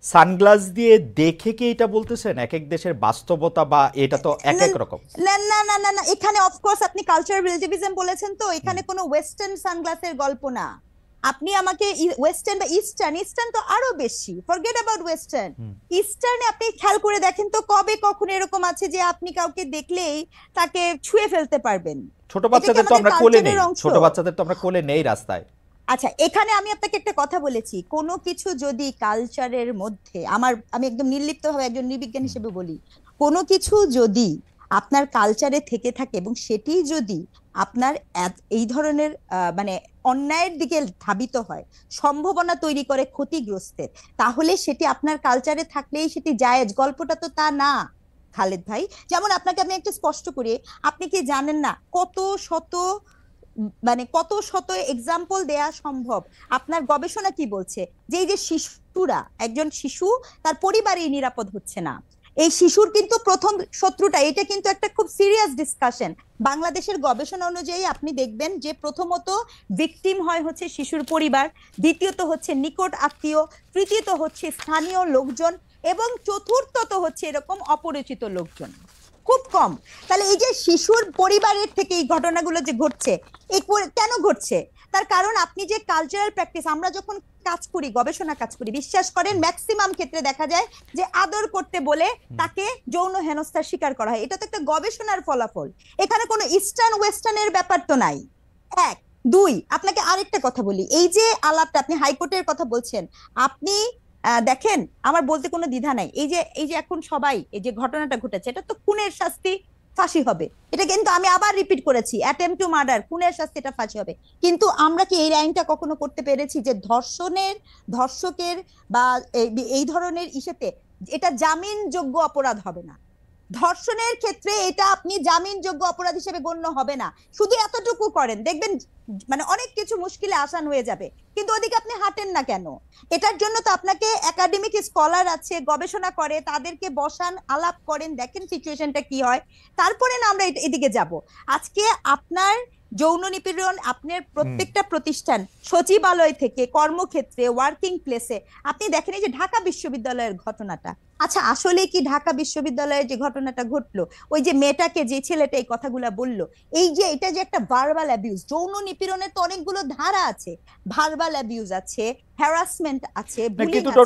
সানগ্লাস দিয়ে দেখে কি এটা বলতেছেন? এক এক দেশের বাস্তবতা বা এটা তো এক এক রকম। না না না না না, এখানে অফকোর্স আপনি কালচারাল রিলেটিভিজম বলেছেন, তো এখানে কোনো ওয়েস্টার্ন সানগ্লাসের গল্প না। আপনি আমাকে ওয়েস্টার্ন বা ইস্টার্ন তো আরো বেশি, ফরগেট অ্যাবাউট ওয়েস্টার্ন। ইস্টার্নে আপনি খেয়াল করে দেখেন তো কবে কখন এরকম আছে যে আপনি কাউকে দেখলেই তাকে ছুঁয়ে ফেলতে পারবেন? ছোট বাচ্চাদের তো আমরা কোলে নেই, ছোট বাচ্চাদের তো আমরা কোলে নেই রাস্তায়। আচ্ছা, এখানে আমি আপনাকে একটা কথা বলেছি, কোনো কিছু যদি কালচারের মধ্যে আমি একদম নির্লিপ্তভাবে একজন নির্বিজ্ঞান হিসেবে বলি, কোনো কিছু যদি আপনার কালচারে থেকে থাকে এবং সেটি যদি আপনার এই ধরনের মানে অন্যায়ের দিকে ধাবিত হয়, সম্ভাবনা তৈরি করে ক্ষতিগ্রস্তের, তাহলে সেটি আপনার কালচারে থাকলেই সেটি জায়েজ। গল্পটা তো তা না খালেদ ভাই। যেমন আপনাকে আমি একটা স্পষ্ট করি, আপনি কি জানেন না কত শত এক্সাম্পল দেয়া সম্ভব? আপনার গবেষণা কি বলছে যে এই যে শিশুরা, একজন শিশু তার পরিবারেই নিরাপদ হচ্ছে না, এই শিশুর কিন্তু প্রথম শত্রুটা, এটা কিন্তু একটা খুব সিরিয়াস ডিসকাশন। বাংলাদেশের গবেষণা অনুযায়ী আপনি দেখবেন যে প্রথমত ভিকটিম হয় হচ্ছে শিশুর পরিবার, দ্বিতীয়ত হচ্ছে নিকট আত্মীয়, তৃতীয়ত হচ্ছে স্থানীয় লোকজন, এবং চতুর্থত হচ্ছে এরকম অপরিচিত লোকজন, খুব কম। তাহলে এই যে শিশুর পরিবারের থেকে এই ঘটনাগুলো যে ঘটছে, কেন ঘটছে? তার কারণ আপনি যে কালচারাল প্র্যাকটিস, আমরা যখন কাজ করি, গবেষণা কাজ করি, বিশ্বাস করেন ম্যাক্সিমাম ক্ষেত্রে দেখা যায় যে আদর করতে বলে তাকে যৌন হেনস্থার শিকার করা হয়। এটা তো একটা গবেষণার ফলাফল, এখানে কোনো ইস্টার্ন ওয়েস্টার্নের ব্যাপার তো নাই। এক, দুই, আপনাকে আরেকটা কথা বলি, এই যে আলাপটা আপনি হাইকোর্টের কথা বলছেন, আপনি দেখেন, আমার বলতে কোনো দ্বিধা নাই, এই যে এখন সবাই এই যে ঘটনাটা ঘটেছে, এটা তো খুনের শাস্তি, ফাঁসি হবে। এটা কিন্তু আমি আবার রিপিট করেছি, অ্যাটেম্পট টু মার্ডার, খুনের শাস্তি, এটা ফাঁসি হবে। কিন্তু আমরা কি এই আইনটা কখনো করতে পেরেছি যে ধর্ষকের বা এই ধরনের ইস্যুতে এটা জামিনযোগ্য অপরাধ হবে না? ধর্ষণের ক্ষেত্রে এটা আপনি জামিনযোগ্য অপরাধ হিসেবে গণ্য হবে না। শুধু এতটুকু করেন, দেখবেন মানে অনেক কিছু মুশকিলে আসান হয়ে যাবে। কিন্তু ওদিকে আপনি হাঁটেন না কেন? এটার জন্য তো আপনাকে একাডেমিক স্কলার আছে, গবেষণা করে, তাদেরকে বসান, আলাপ করেন, দেখেন সিচুয়েশনটা কি হয়, তারপরে না আমরা এদিকে যাব। আজকে আপনার যৌন নিপীড়ন, আপনার প্রত্যেকটা প্রতিষ্ঠান, সচিবালয় থেকে কর্মক্ষেত্রে, ওয়ার্কিং প্লেসে, আপনি দেখেন এই যে ঢাকা বিশ্ববিদ্যালয়ের ঘটনাটা, আচ্ছা আসলে কি ঢাকা বিশ্ববিদ্যালয়ের যে ঘটনাটা ঘটলো, ওই যে মেয়েটাকে, যে ছেলেটা এই কথাগুলা বললো, এই যে এটা যে একটা ভার্বাল অ্যাবিউজ, যৌন নিপীড়নের তো অনেকগুলো ধারা আছে, ভার্বাল অ্যাবিউজ আছে, হ্যারাসমেন্ট আছে, বুলিং কিন্তু আছে।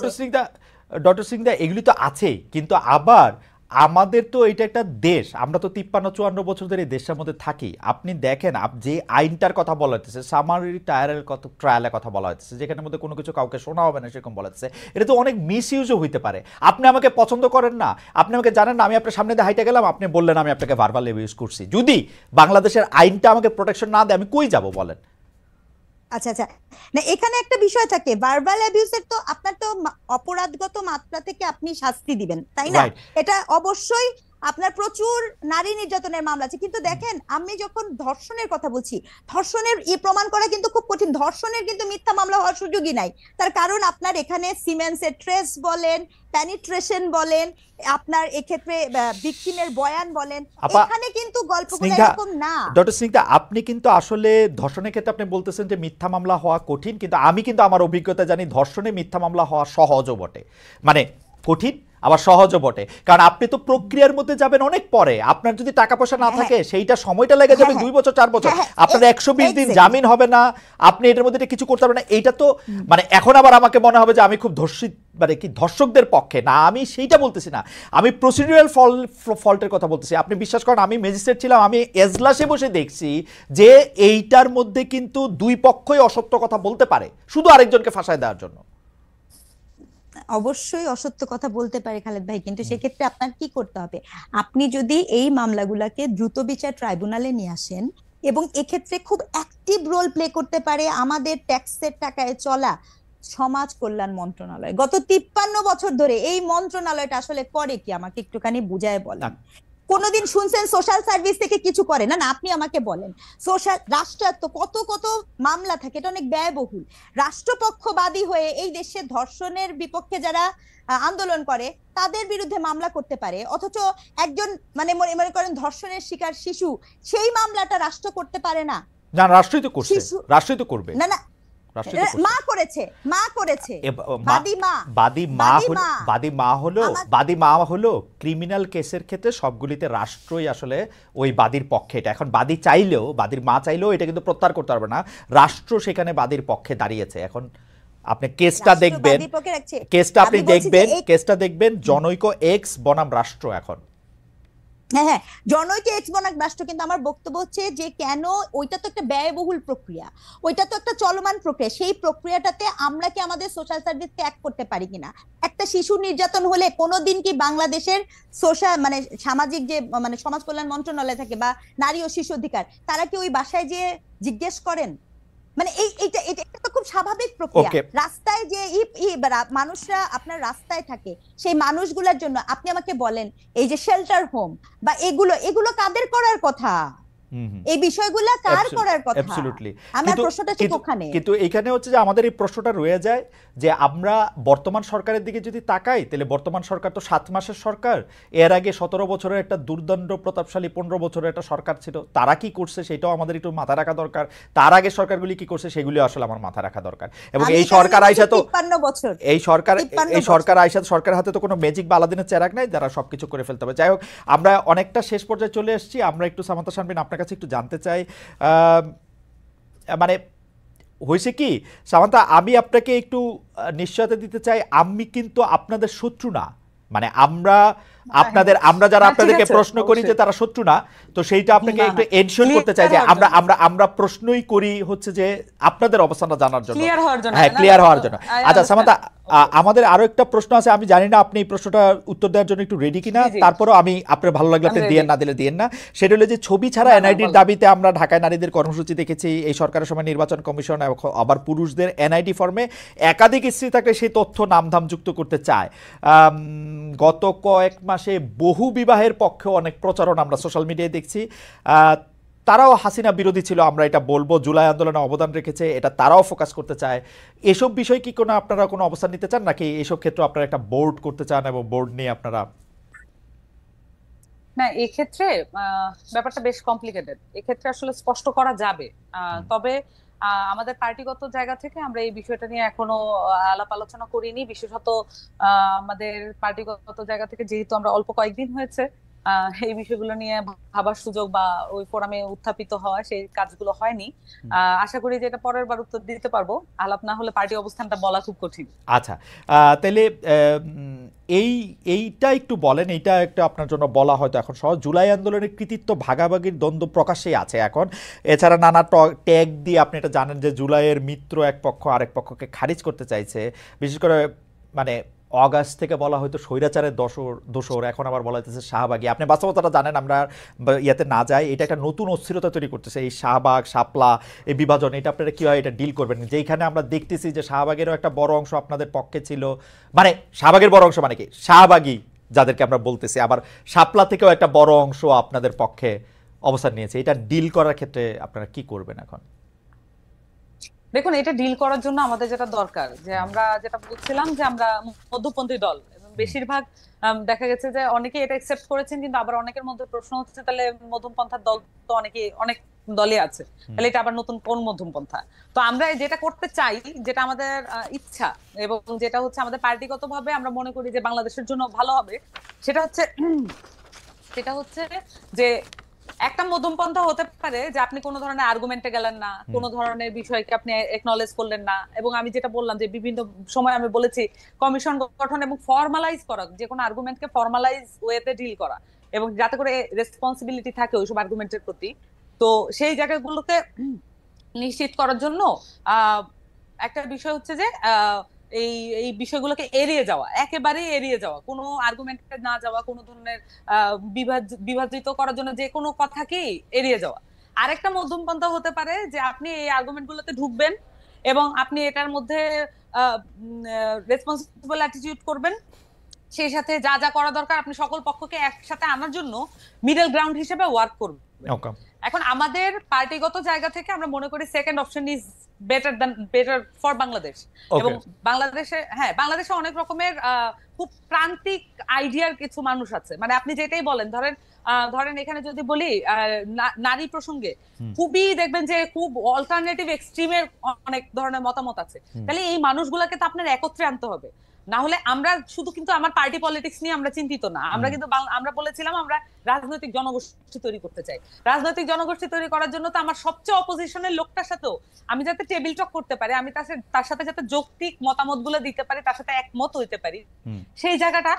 ডক্টর সিং দা এগুলি তো আছেই, কিন্তু আবার আমাদের তো এটা একটা দেশ, আমরা তো 53-54 বছর ধরে এই দেশের মধ্যে থাকি। আপনি দেখেন যে আইনটার কথা বলা হচ্ছে, সামারি ট্রায়ালের কথা বলা হচ্ছে, যেখানের মধ্যে কোনো কিছু কাউকে শোনা হবে না সেরকম বলা হচ্ছে, এটা তো অনেক মিস ইউজও হইতে পারে। আপনি আমাকে পছন্দ করেন না, আপনি আমাকে জানেন না, আমি আপনার সামনে দিয়ে হাইটে গেলাম, আপনি বললেন আমি আপনাকে ভার্বাল অ্যাবিউজ করছি, যদি বাংলাদেশের আইনটা আমাকে প্রোটেকশন না দেয় আমি কই যাব বলেন? আচ্ছা আচ্ছা, না এখানে একটা বিষয় থাকে, ভার্বাল অ্যাবিউজের তো আপনার তো অপরাধগত মাত্রা থেকে আপনি শাস্তি দিবেন, তাই না? এটা অবশ্যই আপনার প্রচুর নারী নির্যাতনের মামলা আছে, কিন্তু দেখেন আমি যখন ধর্ষণের কথা বলছি, ধর্ষণের প্রমাণ করা কিন্তু খুব কঠিন। ধর্ষণের কিন্তু মিথ্যা মামলা হওয়ার সুযোগই নাই, তার কারণ আপনার এখানে সিমেন্সের ট্রেস বলেন, পেনিট্রেশন বলেন, আপনার এক্ষেত্রে ভিকটিমের বয়ান বলেন, এখানে কিন্তু গল্পগুলো এরকম না। ডক্টর সিংদা, আপনি কিন্তু আসলে ধর্ষণের ক্ষেত্রে আপনি বলতেছেন যে মিথ্যা মামলা হওয়া কঠিন, কিন্তু আমি কিন্তু আমার অভিজ্ঞতা জানি ধর্ষণে মিথ্যা মামলা হওয়া সহজও বটে, মানে কঠিন আবার সহজও বটে, কারণ আপনি তো প্রক্রিয়ার মধ্যে যাবেন অনেক পরে, আপনার যদি টাকা পয়সা না থাকে সেইটা সময়টা লেগে যাবে 2 বছর 4 বছর, আপনার 120 দিন জামিন হবে না, আপনি এটার মধ্যে কিছু করতে পারবেন না। এইটা তো মানে এখন আবার আমাকে মনে হবে যে আমি খুব ধর্ষিত, মানে কি ধর্ষকদের পক্ষে না, আমি সেইটা বলতেছি না, আমি প্রসিডিউরাল ফল্টের কথা বলতেছি। আপনি বিশ্বাস করেন, আমি ম্যাজিস্ট্রেট ছিলাম, আমি এজলাসে বসে দেখছি যে এইটার মধ্যে কিন্তু দুই পক্ষই অসত্য কথা বলতে পারে শুধু আরেকজনকে ফাঁসায় দেওয়ার জন্য। অবশ্যই অসত্য কথা বলতে পারে খালেদ ভাই, কিন্তু সেক্ষেত্রে আপনার কি করতে হবে? আপনি যদি এই মামলাগুলোকে দ্রুত বিচার ট্রাইব্যুনালে নিয়ে আসেন, এবং এক্ষেত্রে খুব অ্যাক্টিভ রোল প্লে করতে পারে আমাদের ট্যাক্সের টাকায় চলা সমাজ কল্যাণ মন্ত্রণালয়। গত 53 বছর ধরে এই মন্ত্রণালয়টা আসলে করে কি, আমাকে একটুখানি বুঝায় বলেন। কোনোদিন শুনছেন সোশ্যাল সার্ভিস থেকে কিছু করে? না না, আপনি আমাকে বলেন। সোশ্যাল রাষ্ট্রায়ত্ত কত কত মামলা থাকে, এটা অনেক ব্যয়বহুল। রাষ্ট্রপক্ষবাদী হয়ে এই দেশে ধর্ষণের বিপক্ষে যারা আন্দোলন করে তাদের বিরুদ্ধে মামলা করতে পারে, অথচ একজন মানে মনে করেন ধর্ষণের শিকার শিশু, সেই মামলাটা রাষ্ট্র করতে পারে না। না, রাষ্ট্রই তো করছে, রাষ্ট্রই তো করবে। না না, মা করেছে, বাদী মা হলো ক্রিমিনাল কেসের ক্ষেত্রে সবগুলিতে রাষ্ট্রই আসলে ওই বাদীর পক্ষে। এটা এখন বাদী চাইলেও, বাদীর মা চাইলেও এটা কিন্তু প্রত্যাহার করতে পারবে না, রাষ্ট্র সেখানে বাদীর পক্ষে দাঁড়িয়েছে। এখন আপনি কেসটা দেখবেন, কেসটা দেখবেন জনৈক এক্স বনাম রাষ্ট্র। এখন হ্যাঁ হ্যাঁ, জনৈক এক্স-মনার্ক রাষ্ট্র, কিন্তু আমার বক্তব্য হচ্ছে যে কেন ওইটা তো একটা ব্যয়বহুল প্রক্রিয়া, ওইটা তো একটা চলমান প্রক্রিয়া, সেই প্রক্রিয়াটাতে আমরা কি আমাদের সোশ্যাল সার্ভিস ত্যাগ করতে পারি কিনা? একটা শিশু নির্যাতন হলে কোনোদিন কি বাংলাদেশের সোশ্যাল মানে সামাজিক যে মানে সমাজ কল্যাণ মন্ত্রণালয় থাকে বা নারী ও শিশু অধিকার, তারা কি ওই বাসায় যে জিজ্ঞেস করেন? মানে এটা এটা এটা তো খুব স্বাভাবিক প্রক্রিয়া। ওকে, রাস্তায় যে মানুষরা আপনার রাস্তায় থাকে, সেই মানুষগুলোর জন্য আপনি আমাকে বলেন এই যে শেল্টার হোম বা এগুলো এগুলো কাদের করার কথা? এই বিষয়গুলো কার করার কথা? অ্যাবসলিউটলি। আমার কিন্তু প্রশ্নটা ঠিক ওখানে। কিন্তু এখানে হচ্ছে যে আমাদের এই প্রশ্নটা রয়ে যায় যে আমরা বর্তমান সরকারের দিকে যদি তাকাই, তাহলে বর্তমান সরকার তো 7 মাসের সরকার, এর আগে 17 বছরের একটা দুর্দণ্ড প্রতাপশালী 15 বছরের একটা সরকার ছিল, তারা কি করছে সেটাও আমাদের একটু মাথা রাখা দরকার। তার আগে সরকারগুলি কি করছে সেগুলি আসলে আমার মাথা রাখা দরকার। এবং আমি এই এখানে সরকার বলছি আইসা তো 53 বছর, এই সরকার 53 এই সরকার আইসা সরকারের হাতে তো কোনো ম্যাজিক বা আলাদিনের চেরাগ নাই যারা সবকিছু করে ফেলতে হবে। যাই হোক, আমরা অনেকটা শেষ পর্যায়ে চলে এসেছি। আমরা একটু সামান্তা শারমিন আপনার কাছে একটু জানতে চাই, মানে হয়েছে কি সামান্তা, আমি আপনাকে একটু নিশ্চয়তা দিতে চাই, আমি কিন্তু আপনাদের শত্রু না। মানে আমরা যারা আপনাদেরকে প্রশ্ন করি যে তারা শত্রু না, তো সেইটা আপনাকে একটু এনশিওর করতে চাই যে আমরা প্রশ্নই করি হচ্ছে যে আপনাদের অবস্থানটা জানার জন্য, হ্যাঁ, ক্লিয়ার হওয়ার জন্য। আচ্ছা সামান্তা, আমাদের আরো একটা প্রশ্ন আছে, আমি জানি না আপনি এই প্রশ্নটা উত্তর দেওয়ার জন্য একটু রেডি কিনা, তারপরও আমি আপনার ভালো লাগলে আপনি দিয়েন না দিলে দিয়েন না। সেটা হলো যে ছবি ছাড়া এনআইডির দাবিতে আমরা ঢাকায় নারীদের কর্মসূচি দেখেছি এই সরকারের সময়, নির্বাচন কমিশন আবার পুরুষদের এনআইডি ফর্মে একাধিক স্ত্রী থাকলে সেই তথ্য নামধাম যুক্ত করতে চায়। গত কয়েক মাসে বহু বিবাহের পক্ষে অনেক প্রচারণা আমরা সোশ্যাল মিডিয়ায় দেখছি। তারাও হাসিনা বিরোধী ছিল, আমরা এটা বলবো, জুলাই আন্দোলনে অবদান রেখেছে, এটা তারাও ফোকাস করতে চায়। এসব বিষয় কি কোনো আপনারা কোনো অবস্থান নিতে চান, নাকি এসব ক্ষেত্রে আপনারা একটা বোর্ড করতে চান এবং বোর্ড নিয়ে আপনারা? না, এক্ষেত্রে ব্যাপারটা বেশ কমপ্লিকেটেড। এক্ষেত্রে আসলে স্পষ্ট করা যাবে, তবে আমাদের পার্টিগত জায়গা থেকে আমরা এই বিষয়টা নিয়ে এখনো আলাপ আলোচনা করিনি। বিশেষত আমাদের পার্টিগত জায়গা থেকে যেহেতু আমরা অল্প কয়েকদিন হয়েছে এই বিষয়গুলো নিয়ে ভাবার সুযোগ বা ওই ফোরামে উত্থাপিত হওয়া, সেই কাজগুলো হয়নি। আশা করি যে এটা পরের বার উত্তর দিতে পারবো। আলাপ না হলে পার্টি অবস্থানটা বলা খুব কঠিন। আচ্ছা, তাহলে এইটা একটু বলেন, এইটা একটা আপনার জন্য বলা হয়তো এখন সহজ। জুলাই আন্দোলনের কৃতিত্ব ভাগাভাগির দ্বন্দ্ব প্রকাশ্যেই আছে এখন। এছাড়া নানা ট্যাগ দিয়ে আপনি এটা জানেন যে জুলাইয়ের মিত্র এক পক্ষ আরেক পক্ষকে খারিজ করতে চাইছে। বিশেষ করে মানে অগাস্ট থেকে বলা হয়তো স্বৈরাচারের দোসর, এখন আবার বলা হইতেছে শাহবাগী। আপনি বাস্তবতাটা জানেন, আমরা ইয়াতে না যাই, এটা একটা নতুন অস্থিরতা তৈরি করতেছে এই শাহবাগ শাপলা এই বিভাজন। এটা আপনারা কীভাবে এটা ডিল করবেন? যেইখানে আমরা দেখতেছি যে শাহবাগেরও একটা বড় অংশ আপনাদের পক্ষে ছিল, মানে শাহবাগের বড় অংশ মানে কি শাহবাগী যাদেরকে আমরা বলতেছি, আবার শাপলা থেকেও একটা বড় অংশ আপনাদের পক্ষে অবস্থান নিয়েছে। এটা ডিল করার ক্ষেত্রে আপনারা কি করবেন এখন? দেখুন, এটা ডিল করার জন্য আমাদের যেটা দরকার, যে আমরা যেটা বলছিলাম যে আমরা মধ্যপন্থী দল, এবং বেশিরভাগ দেখা গেছে যে অনেকে এটা একসেপ্ট করেছেন, কিন্তু আবার অনেকের মধ্যে প্রশ্ন হচ্ছে তাহলে মধ্যমপন্থার দল তো অনেক দলে আছে, তাহলে এটা আবার নতুন কোন মধ্যমপন্থা? তো আমরা যেটা করতে চাই, যেটা আমাদের ইচ্ছা এবং যেটা হচ্ছে আমাদের পার্টিগতভাবে আমরা মনে করি যে বাংলাদেশের জন্য ভালো হবে, সেটা হচ্ছে যে একটা মধ্যমপন্থা হতে পারে যে আপনি কোনো ধরনের আর্গুমেন্টে গেলেন না, কোনো ধরনের বিষয়কে আপনি একনলেজ করলেন না। এবং আমি যেটা বললাম যে বিভিন্ন সময় আমি বলেছি কমিশন গঠন এবং ফর্মালাইজ করা, যে কোনো আর্গুমেন্টকে ফর্মালাইজ ওয়েতে ডিল করা, এবং যাতে করে রেসপন্সিবিলিটি থাকে ওইসব আর্গুমেন্টের প্রতি। তো সেই জায়গাগুলোকে নিশ্চিত করার জন্য একটা বিষয় হচ্ছে যে এই বিষয়গুলোকে এড়িয়ে যাওয়া, একেবারেই এড়িয়ে যাওয়া, কোনো আর্গুমেন্টে না যাওয়া, কোনো ধরনের বিভাজিত করার জন্য যে কোনো কথাকেই এড়িয়ে যাওয়া। আরেকটা মধ্যমপন্থা হতে পারে যে আপনি এই আর্গুমেন্ট গুলোতে ঢুকবেন এবং আপনি এটার মধ্যে রেসপন্সিবল অ্যাটিটিউড করবেন, সেই সাথে যা যা করা দরকার আপনি সকল পক্ষকে একসাথে আনার জন্য মিডল গ্রাউন্ড হিসেবে ওয়ার্ক করবেন। এখন আমাদের পার্টিগত জায়গা থেকে আমরা মনে করি second option is better for Bangladesh. এবং বাংলাদেশে অনেক রকমের খুব প্রান্তিক আইডিয়ার কিছু মানুষ আছে, মানে আপনি যেটাই বলেন, ধরেন এখানে যদি বলি নারী প্রসঙ্গে খুবই দেখবেন যে খুব অল্টারনেটিভ এক্সট্রিমের অনেক ধরনের মতামত আছে। তাহলে এই মানুষগুলোকে তো আপনার একত্রে আনতে হবে। না হলে আমরা শুধু কিন্তু আমার পার্টি পলিটিক্স নিয়ে আমরা চিন্তিত না, আমরা কিন্তু আমরা বলেছিলাম আমরা রাজনৈতিক জনগোষ্ঠী তৈরি করতে চাই। রাজনৈতিক জনগোষ্ঠী তৈরি করার জন্য তো আমার সবচেয়ে অপোজিশনের লোকটার সাথেও আমি যাতে টেবিল টক করতে পারি, আমি তার সাথে যাতে যৌক্তিক মতামত গুলো দিতে পারি, তার সাথে একমত হইতে পারি, সেই জায়গাটা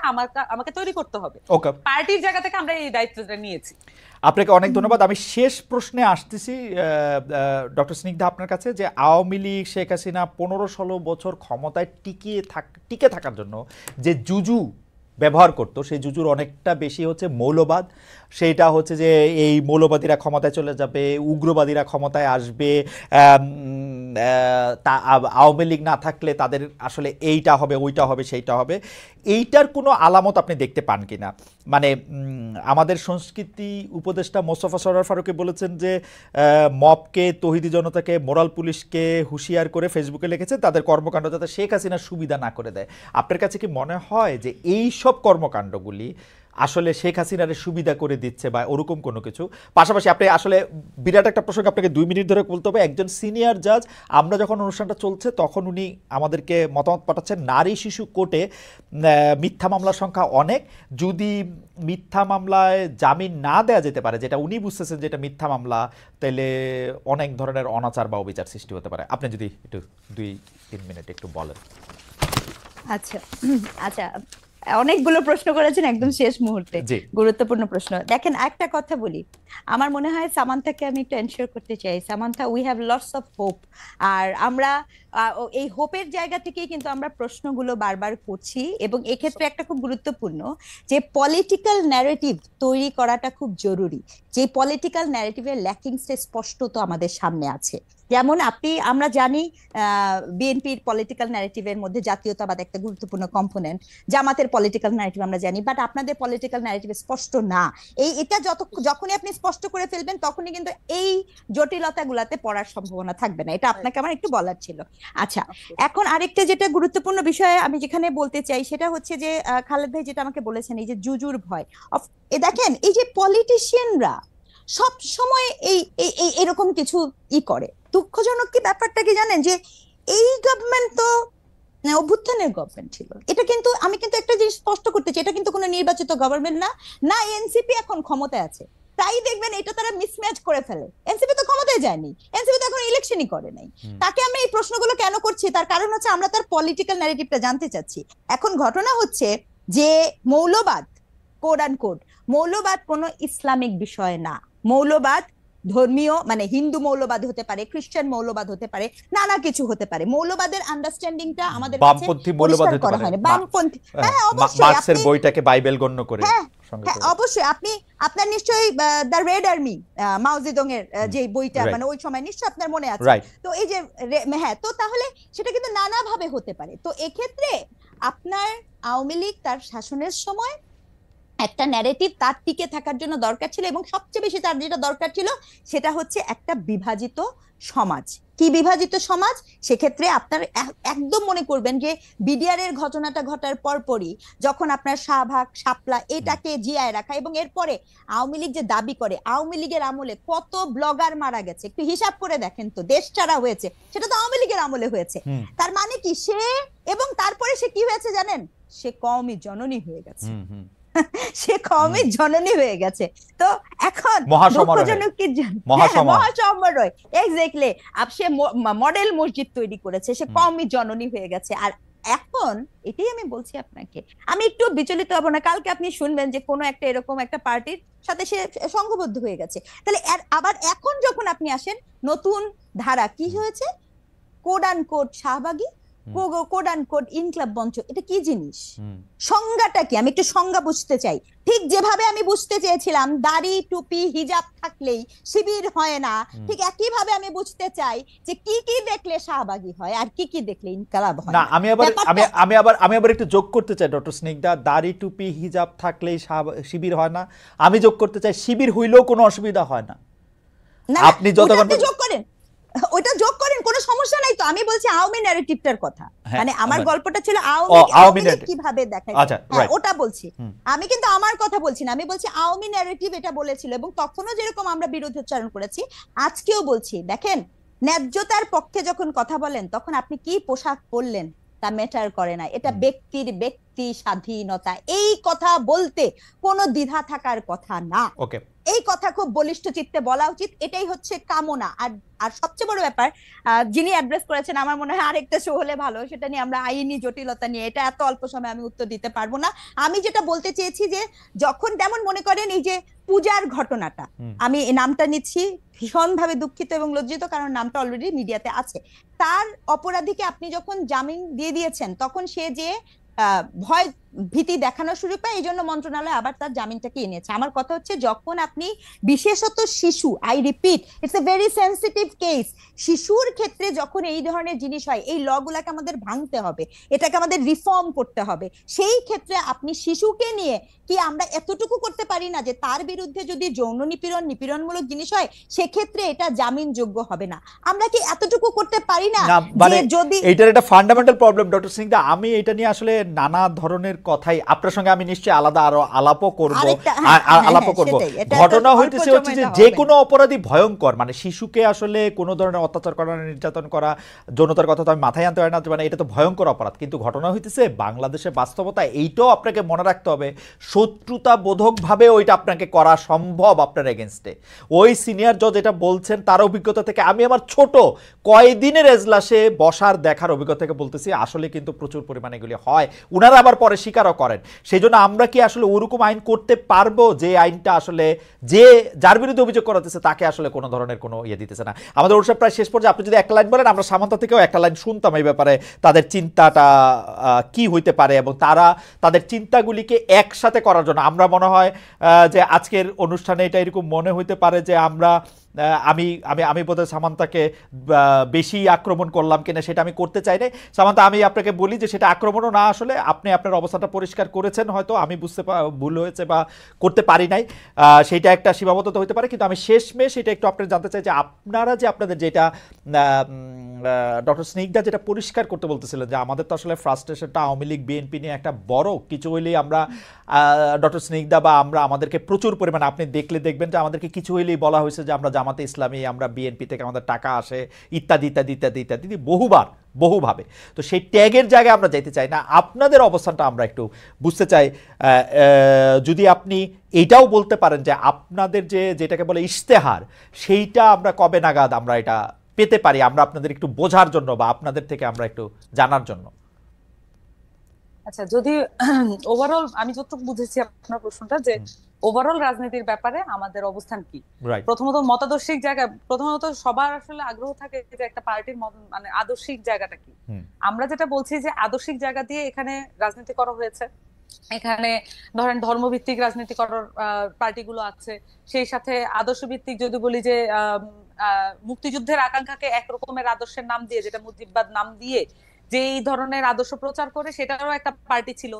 আমাকে তৈরি করতে হবে। ওকে, পার্টির জায়গা থেকে আমরা এই দায়িত্বটা নিয়েছি। আপনাকে অনেক ধন্যবাদ। আমি শেষ প্রশ্নে আসতেছি ডক্টর স্নিগ্ধা আপনার কাছে, যে আওয়ামী লীগ শেখ হাসিনা 15-16 বছর ক্ষমতায় টিকে থাকার জন্য যে জুজু ব্যবহার করতো, সেই জুজুর অনেকটা বেশি হচ্ছে মৌলবাদ। সেইটা হচ্ছে যে এই মৌলবাদীরা ক্ষমতায় চলে যাবে, উগ্রবাদীরা ক্ষমতায় আসবে, আওয়ামী লীগ না থাকলে তাদের আসলে এইটা হবে, ওইটা হবে, সেইটা হবে। এইটার কোনো আলামত আপনি দেখতে পান কিনা? মানে আমাদের সংস্কৃতি উপদেষ্টা মোস্তফা সরোয়ার ফারুকী বলেছেন যে মবকে, তৌহিদি জনতাকে, মোরাল পুলিশকে হুঁশিয়ার করে ফেসবুকে লিখেছেন তাদের কর্মকাণ্ড যাতে শেখ হাসিনা সুবিধা না করে দেয়। আপনার কাছে কি মনে হয় যে এই সব কর্মকাণ্ডগুলি আসলে শেখ হাসিনার সুবিধা করে দিচ্ছে বা ওরকম কোনো কিছু? পাশাপাশি আপনি আসলে বিরাট একটা প্রসঙ্গ আপনাকে 2 মিনিট ধরে বলতে হবে। একজন সিনিয়র জাজ, আমরা যখন অনুষ্ঠানটা চলছে তখন উনি আমাদেরকে মতামত পাঠাচ্ছেন নারী শিশু কোর্টে মিথ্যা মামলার সংখ্যা অনেক, যদি মিথ্যা মামলায় জামিন না দেওয়া যেতে পারে, যেটা উনি বুঝতেছেন যেটা মিথ্যা মামলা, তাহলে অনেক ধরনের অনাচার বা অবিচার সৃষ্টি হতে পারে। আপনি যদি একটু 2-3 মিনিট একটু বলেন। আচ্ছা আচ্ছা, অনেকগুলো প্রশ্ন করেছেন একদম শেষ মুহূর্তে, গুরুত্বপূর্ণ প্রশ্ন। দেখেন, একটা কথা বলি, আমার মনে হয় সামান্থাকে আমি একটু এনশিওর করতে চাই, Samantha, we have lots of hope. আর আমরা এই হোপের জায়গা থেকেই কিন্তু আমরা প্রশ্নগুলো বারবার করছি, এবং এক্ষেত্রে একটা খুব গুরুত্বপূর্ণ যে পলিটিক্যাল ন্যারেটিভ তৈরি করাটা খুব জরুরি। যে পলিটিক্যাল ন্যারেটিভের ল্যাকিংসটা স্পষ্টত আমাদের সামনে আছে। যেমন আমরা জানি বিএনপির পলিটিক্যাল ন্যারেটিভের মধ্যে জাতীয়তাবাদ একটা গুরুত্বপূর্ণ কম্পোনেন্ট, জামাতের পলিটিক্যাল ন্যারেটিভ আমরা জানি, বাট আপনাদের পলিটিক্যাল ন্যারেটিভ স্পষ্ট না। এটা যখনই আপনি স্পষ্ট করে ফেলবেন তখনই কিন্তু এই জটিলতাগুলাতে পড়ার সম্ভাবনা থাকবে না। এটা আপনাকে আমার একটু বলার ছিল। আচ্ছা, এখন আরেকটা যেটা গুরুত্বপূর্ণ বিষয় আমি যেখানে বলতে চাই সেটা হচ্ছে যে খালেদ ভাই যেটা আমাকে বলেছেন, এই যে জুজুর ভয়। দেখেন, এই যে পলিটিশিয়ানরা সব সময় এই এরকম কিছু করে, দুঃখজনক কি ব্যাপারটা কি জানেন, যে এই গভর্নমেন্ট তো অভ্যুত্থানের গভর্নমেন্ট ছিল। এটা কিন্তু আমি কিন্তু একটা জিনিস স্পষ্ট করতে চাই, এটা কিন্তু কোনো নির্বাচিত গভর্নমেন্ট না এনসিপি এখন ক্ষমতায় আছে, তাই দেখবেন এটা তারা মিসম্যাচ করে ফেলে। এনসিপি তো ক্ষমতায় যায়নি, এনসিপি তো এখন ইলেকশনই করে নাই। তাকে আমি এই প্রশ্নগুলো কেন করছি, তার কারণ হচ্ছে আমরা তার পলিটিক্যাল ন্যারেটিভটা জানতে চাচ্ছি। এখন ঘটনা হচ্ছে যে মৌলবাদ, কোড অ্যান্ড কোড, মৌলবাদ কোনো ইসলামিক বিষয় না। মৌলবাদ ধর্মীয়, মানে হিন্দু মৌলবাদ হতে পারে, খ্রিস্টান মৌলবাদ হতে পারে, নানা কিছু হতে পারে। মৌলবাদের আন্ডারস্ট্যান্ডিংটা আমাদের বামপন্থী মৌলবাদ হতে পারে, বামপন্থী, হ্যাঁ অবশ্যই, মার্কসের বইটাকে বাইবেল গণ্য করে। হ্যাঁ অবশ্যই, আপনার নিশ্চয়ই দ্য রেড আর্মি, মাও জেদং এর যে বইটা, মানে ওই সময় নিশ্চয়ই আপনার মনে আছে। তো এই যে হ্যাঁ, তো তাহলে সেটা কিন্তু নানা ভাবে হতে পারে। তো এক্ষেত্রে আপনার আওয়ামী লীগ তার শাসনের সময় একটা ন্যারেটিভ তার টিকে থাকার জন্য দরকার ছিল, এবং সবচেয়ে বেশি তার যেটা দরকার ছিল সেটা হচ্ছে একটা বিভাজিত সমাজ। কি বিভাজিত সমাজ? সেক্ষেত্রে আপনার একদম মনে করবেন যে বিডিআর এর ঘটনাটা ঘটার পরপরই যখন আপনার শাহবাগ, শাপলা এটাকে জিয়ায় রাখা, এবং এরপরে আওয়ামী লীগ যে দাবি করে আওয়ামী লীগের আমলে কত ব্লগার মারা গেছে, একটু হিসাব করে দেখেন তো, দেশ ছাড়া হয়েছে, সেটা তো আওয়ামী লীগের আমলে হয়েছে। তার মানে কি সে, এবং তারপরে সে কি হয়েছে জানেন, সে কওমি জননী হয়ে গেছে, সে কওমি জননী হয়ে গেছে। তো এখন দুঃখজনক কি, মহাসমারোহ, এক্স্যাক্টলি, সে মডেল মসজিদ তৈরি করেছে, সে কওমি জননী হয়ে গেছে। আর এখন এটাই আমি বলছি আপনাকে, আমি একটু বিচলিত হব না, কালকে আপনি শুনবেন যে কোনো একটা এরকম একটা পার্টির সাথে সে সংঘবদ্ধ হয়ে গেছে। তাহলে আবার এখন যখন আপনি আসেন, নতুন ধারা কি হয়েছে, কোড অ্যান্ড কোড শাহবাগী, code and code Inqilab Mancha, এটা কি জিনিস, সংজ্ঞাটা কি, আমি একটু সংজ্ঞা বুঝতে চাই। ঠিক যেভাবে আমি বুঝতে চেয়েছিলাম দাড়ি, টুপি, হিজাব থাকলেই শিবির হয় না, ঠিক একই ভাবে আমি বুঝতে চাই যে কি কি দেখলে শাহবাগী হয় আর কি কি দেখলে ইনকলাব হয় না। আমি আবার একটু যোগ করতে চাই ডক্টর স্নিগ্ধা, দাড়ি, টুপি, হিজাব থাকলেই শিবির হয় না। আমি যোগ করতে চাই শিবির হইলেও কোনো অসুবিধা হয় না। আপনি যতক্ষণ যোগ করেন, ওটা যোগ করেন, কোনো সমস্যা নাই। তো আমি বলছি আওয়ামী ন্যারেটিভটার কথা, মানে আমার গল্পটা ছিল আওয়ামী কিভাবে দেখায়, ওটা বলছি আমি, কিন্তু আমার কথা বলছি না, আমি বলছি আওয়ামী ন্যারেটিভ এটা বলেছিল, এবং তখনও যেরকম আমরা বিরোধোচ্চারণ করেছি আজকেও বলছি। দেখেন, ন্যায্যতার পক্ষে যখন কথা বলেন তখন আপনি কি পোশাক পরলেন তা ম্যাটার করে না, এটা ব্যক্তির ব্যক্তি স্বাধীনতা, এই কথা বলতে কোনো দ্বিধা থাকার কথা না। ওকে, এই কথা খুব বলিষ্ঠ চিত্তে বলা উচিত, এটাই হচ্ছে কামনা। আর আর সবচেয়ে বড় ব্যাপার যিনি অ্যাড্রেস করেছেন, আমার মনে হয় আরেকটা শো হলে ভালো, সেটা নিয়ে আমরা আইনি জটিলতা নিয়ে, এটা এত অল্প সময় আমি উত্তর দিতে পারবো না। আমি যেটা বলতে চেয়েছি যে যখন যেমন মনে করেন এই যে পূজার ঘটনাটা, আমি এই নামটা নিচ্ছি, ভীষণভাবে দুঃখিত এবং লজ্জিত, কারণ নামটা অলরেডি মিডিয়াতে আছে। তার অপরাধীকে আপনি যখন জামিন দিয়ে দিয়েছেন, তখন সে যে ভয় ভীতি দেখানো শুরু পায়, এই জন্য মন্ত্রণালয় আবার তার জামিনটাকে এনেছে। আমার কথা হচ্ছে, যখন আপনি বিশেষত শিশু, I repeat, it's a very sensitive case, শিশুর ক্ষেত্রে যখন এই ধরনের জিনিস হয়, এই লগুলাকে আমাদের ভাঙতে হবে, এটাকে আমাদের রিফর্ম করতে হবে। সেই ক্ষেত্রে আপনি শিশুকে নিয়ে কি আমরা এতটুকু করতে পারি না যে তার বিরুদ্ধে যদি যৌন নিপীড়ন, নিপীড়নমূলক জিনিস হয়, সেক্ষেত্রে এটা জামিনযোগ্য হবে না? আমরা কি এতটুকু করতে পারি না? মানে যে যদি এইটার একটা ফান্ডামেন্টাল প্রবলেম ডক্টর স্নিগ্ধা, আমি এটা নিয়ে আসলে নানা ধরনের কথাই আপনার সঙ্গে আমি নিশ্চয়ই আলাদা আরো আলাপও করব, আলাপও করব। ঘটনা হইতেছে হচ্ছে যে যে কোনো অপরাধী ভয়ঙ্কর, মানে শিশুকে আসলে কোনো ধরনের অত্যাচার করা, নির্যাতন করা, যৌনতার কথা তো আমি মাথায় আনতে পারি না, মানে এটা তো ভয়ঙ্কর অপরাধ। কিন্তু ঘটনা হইতেছে বাংলাদেশের বাস্তবতা, এইটাও আপনাকে মনে রাখতে হবে, শত্রুতা বোধকভাবে ওইটা আপনাকে করা সম্ভব আপনার এগেনস্টে। ওই সিনিয়র জজ এটা বলছেন তার অভিজ্ঞতা থেকে, আমি আমার ছোট কয়দিনের এজলাসে বসার দেখার অভিজ্ঞতা থেকে বলতেছি, আসলে কিন্তু প্রচুর পরিমাণে এগুলি হয়, উনারা আবার পরে স্বীকারও করেন। সেই জন্য আমরা কি আসলে ওরকম আইন করতে পারবো যে আইনটা আসলে যে যার বিরুদ্ধে অভিযোগ করাতেছে তাকে আসলে কোনো ধরনের কোনো ইয়ে দিতেছে না? আমাদের ওর প্রায় শেষ পর্যায়ে, আপনি যদি একটা লাইন বলেন, আমরা সামান্তা থেকেও একটা লাইন শুনতাম এই ব্যাপারে, তাদের চিন্তাটা কি হইতে পারে এবং তারা তাদের চিন্তাগুলিকে একসাথে করার জন্য। আমরা মনে হয় যে আজকের অনুষ্ঠানে এটা এরকম মনে হইতে পারে যে আমরা আমি আমি আমি বোধহয় সামান্তাকে বেশি আক্রমণ করলাম কিনা, সেটা আমি করতে চাই না। সামান্তা, আমি আপনাকে বলি যে সেটা আক্রমণও না, আসলে আপনি আপনার অবস্থাটা পরিষ্কার করেছেন, হয়তো আমি বুঝতে ভুল হয়েছে বা করতে পারি নাই, সেইটা একটা সীমাবদ্ধতা হতে পারে। কিন্তু আমি শেষমেশ এটা একটু আপনার জানতে চাই যে আপনারা যে আপনাদের যেটা ডক্টর স্নিগ্ধা যেটা পরিষ্কার করতে বলতেছিলেন, যে আমাদের তো আসলে ফ্রাস্ট্রেশনটা আওয়ামী লীগ বিএনপি নিয়ে একটা বড় কিছু হইলেই আমরা ডক্টর স্নিগ্ধা বা আমরা আমাদেরকে প্রচুর পরিমাণে, আপনি দেখবেন যে আমাদেরকে কিছু হইলেই বলা হয়েছে যে আমরা জামাতে ইসলামী, আমরা বিএনপি থেকে আমাদের টাকা আসে, ইত্যাদি ইত্যাদি ইত্যাদি ইত্যাদি বহুভাবে। তো সেই ট্যাগের জায়গায় আমরা যাইতে চাই না, আপনাদের অবস্থানটা আমরা একটু বুঝতে চাই। যদি আপনি এটাও বলতে পারেন যে আপনাদের যেটাকে বলে ইশতেহার, সেইটা আমরা কবে নাগাদ আমরা এটা পেতে পারি, আমরা আপনাদের একটু বোঝার জন্য বা আপনাদের থেকে আমরা একটু জানার জন্য। আচ্ছা, যদি ওভারঅল আমি যতটুকু বুঝেছি আপনার প্রশ্নটা, যে ওভারঅল রাজনীতির ব্যাপারে আমাদের অবস্থান কি, প্রথমত মতাদর্শিক জায়গা, প্রথমত সবার আসলে আগ্রহ থাকে যে একটা পার্টির মানে আদর্শিক জায়গাটা কি। আমরা যেটা বলছি যে আদর্শিক জায়গা দিয়ে এখানে রাজনীতি করা হয়েছে, এখানে ধরেন ধর্মভিত্তিক রাজনীতি করার পার্টিগুলো আছে, সেই সাথে আদর্শ ভিত্তিক যদি বলি যে মুক্তিযুদ্ধের আকাঙ্ক্ষাকে একরকমের আদর্শের নাম দিয়ে, যেটা মুজিববাদ নাম দিয়ে যে এই ধরনের আদর্শ প্রচার করে, সেটারও একটা পার্টি ছিল।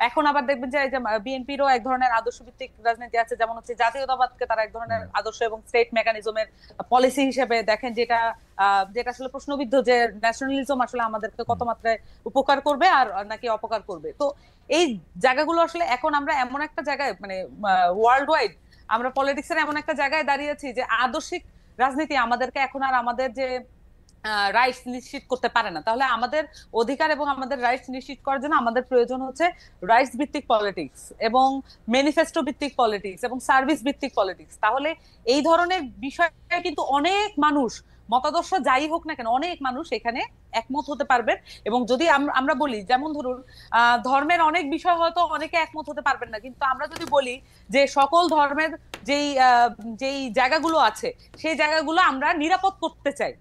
এখন আবার দেখবেন যে বিএনপিরও এক ধরনের আদর্শ ভিত্তিক রাজনীতি আছে, যেমন হচ্ছে জাতীয়তাবাদকে তারা এক ধরনের আদর্শ এবং স্টেট মেকানিজমের পলিসি হিসেবে দেখেন, যেটা আসলে প্রশ্নবিদ্ধ, যে ন্যাশনালিজম আসলে আমাদেরকে কত মাত্রায় উপকার করবে আর নাকি অপকার করবে। তো এই জায়গাগুলো আসলে এখন আমরা এমন একটা জায়গায়, মানে ওয়ার্ল্ড ওয়াইড আমরা পলিটিক্সের এমন একটা জায়গায় দাঁড়িয়েছি যে আদর্শিক রাজনীতি আমাদেরকে এখন আর আমাদের যে রাইটস নিশ্চিত করতে পারে না। তাহলে আমাদের অধিকার এবং আমাদের রাইটস নিশ্চিত করার জন্য আমাদের প্রয়োজন হচ্ছে রাইটস ভিত্তিক পলিটিক্স এবং ম্যানিফেস্টো ভিত্তিক পলিটিক্স এবং সার্ভিস ভিত্তিক পলিটিক্স। তাহলে এই ধরনের বিষয়ে কিন্তু অনেক মানুষ, মতাদর্শ যাই হোক না কেন, অনেক মানুষ এখানে একমত হতে পারবেন। এবং যদি আমরা বলি, যেমন ধরুন ধর্মের অনেক বিষয় হয়তো অনেকে একমত হতে পারবেন না, কিন্তু আমরা যদি বলি যে সকল ধর্মের যেই জায়গাগুলো আছে সেই জায়গাগুলো আমরা নিরাপদ করতে চাই,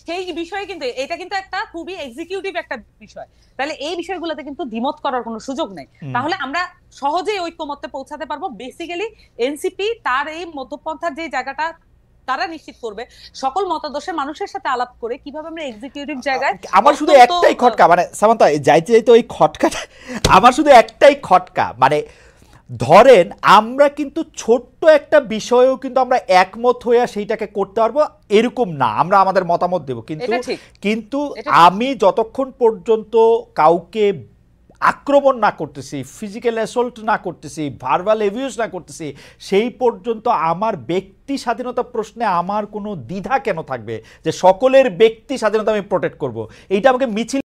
সেই বিষয়ে কিন্তু এটা কিন্তু একটা খুবই এক্সিকিউটিভ একটা বিষয়। তাহলে এই বিষয়গুলোতে কিন্তু দ্বিমত করার কোনো সুযোগ নেই। তাহলে আমরা সহজেই ঐক্যমত্যে পৌঁছাতে পারবো। বেসিক্যালি এনসিপি তার এই মধ্যপন্থার যে জায়গাটা তারা নিশ্চিত করবে, সকল মতাদর্শের মানুষের সাথে আলাপ করে কিভাবে আমরা এক্সিকিউটিভ জায়গায়। আমার শুধু একটাই খটকা, মানে সামান্তা যাইতে ওই খটকাটা, আমার শুধু একটাই খটকা, মানে ধরেন আমরা কিন্তু ছোট্ট একটা বিষয়েও কিন্তু আমরা একমত হয়ে সেইটাকে করতে পারবো এরকম না, আমরা আমাদের মতামত দেব, কিন্তু আমি যতক্ষণ পর্যন্ত কাউকে আক্রমণ না করতেছি, ফিজিক্যাল অ্যাসল্ট না করতেছি, ভার্বাল অ্যাবিউজ না করতেছি, সেই পর্যন্ত আমার ব্যক্তি স্বাধীনতা প্রশ্নে আমার কোনো দ্বিধা কেন থাকবে যে সকলের ব্যক্তি স্বাধীনতা আমি প্রোটেক্ট করব? এইটা আমাকে মিছিল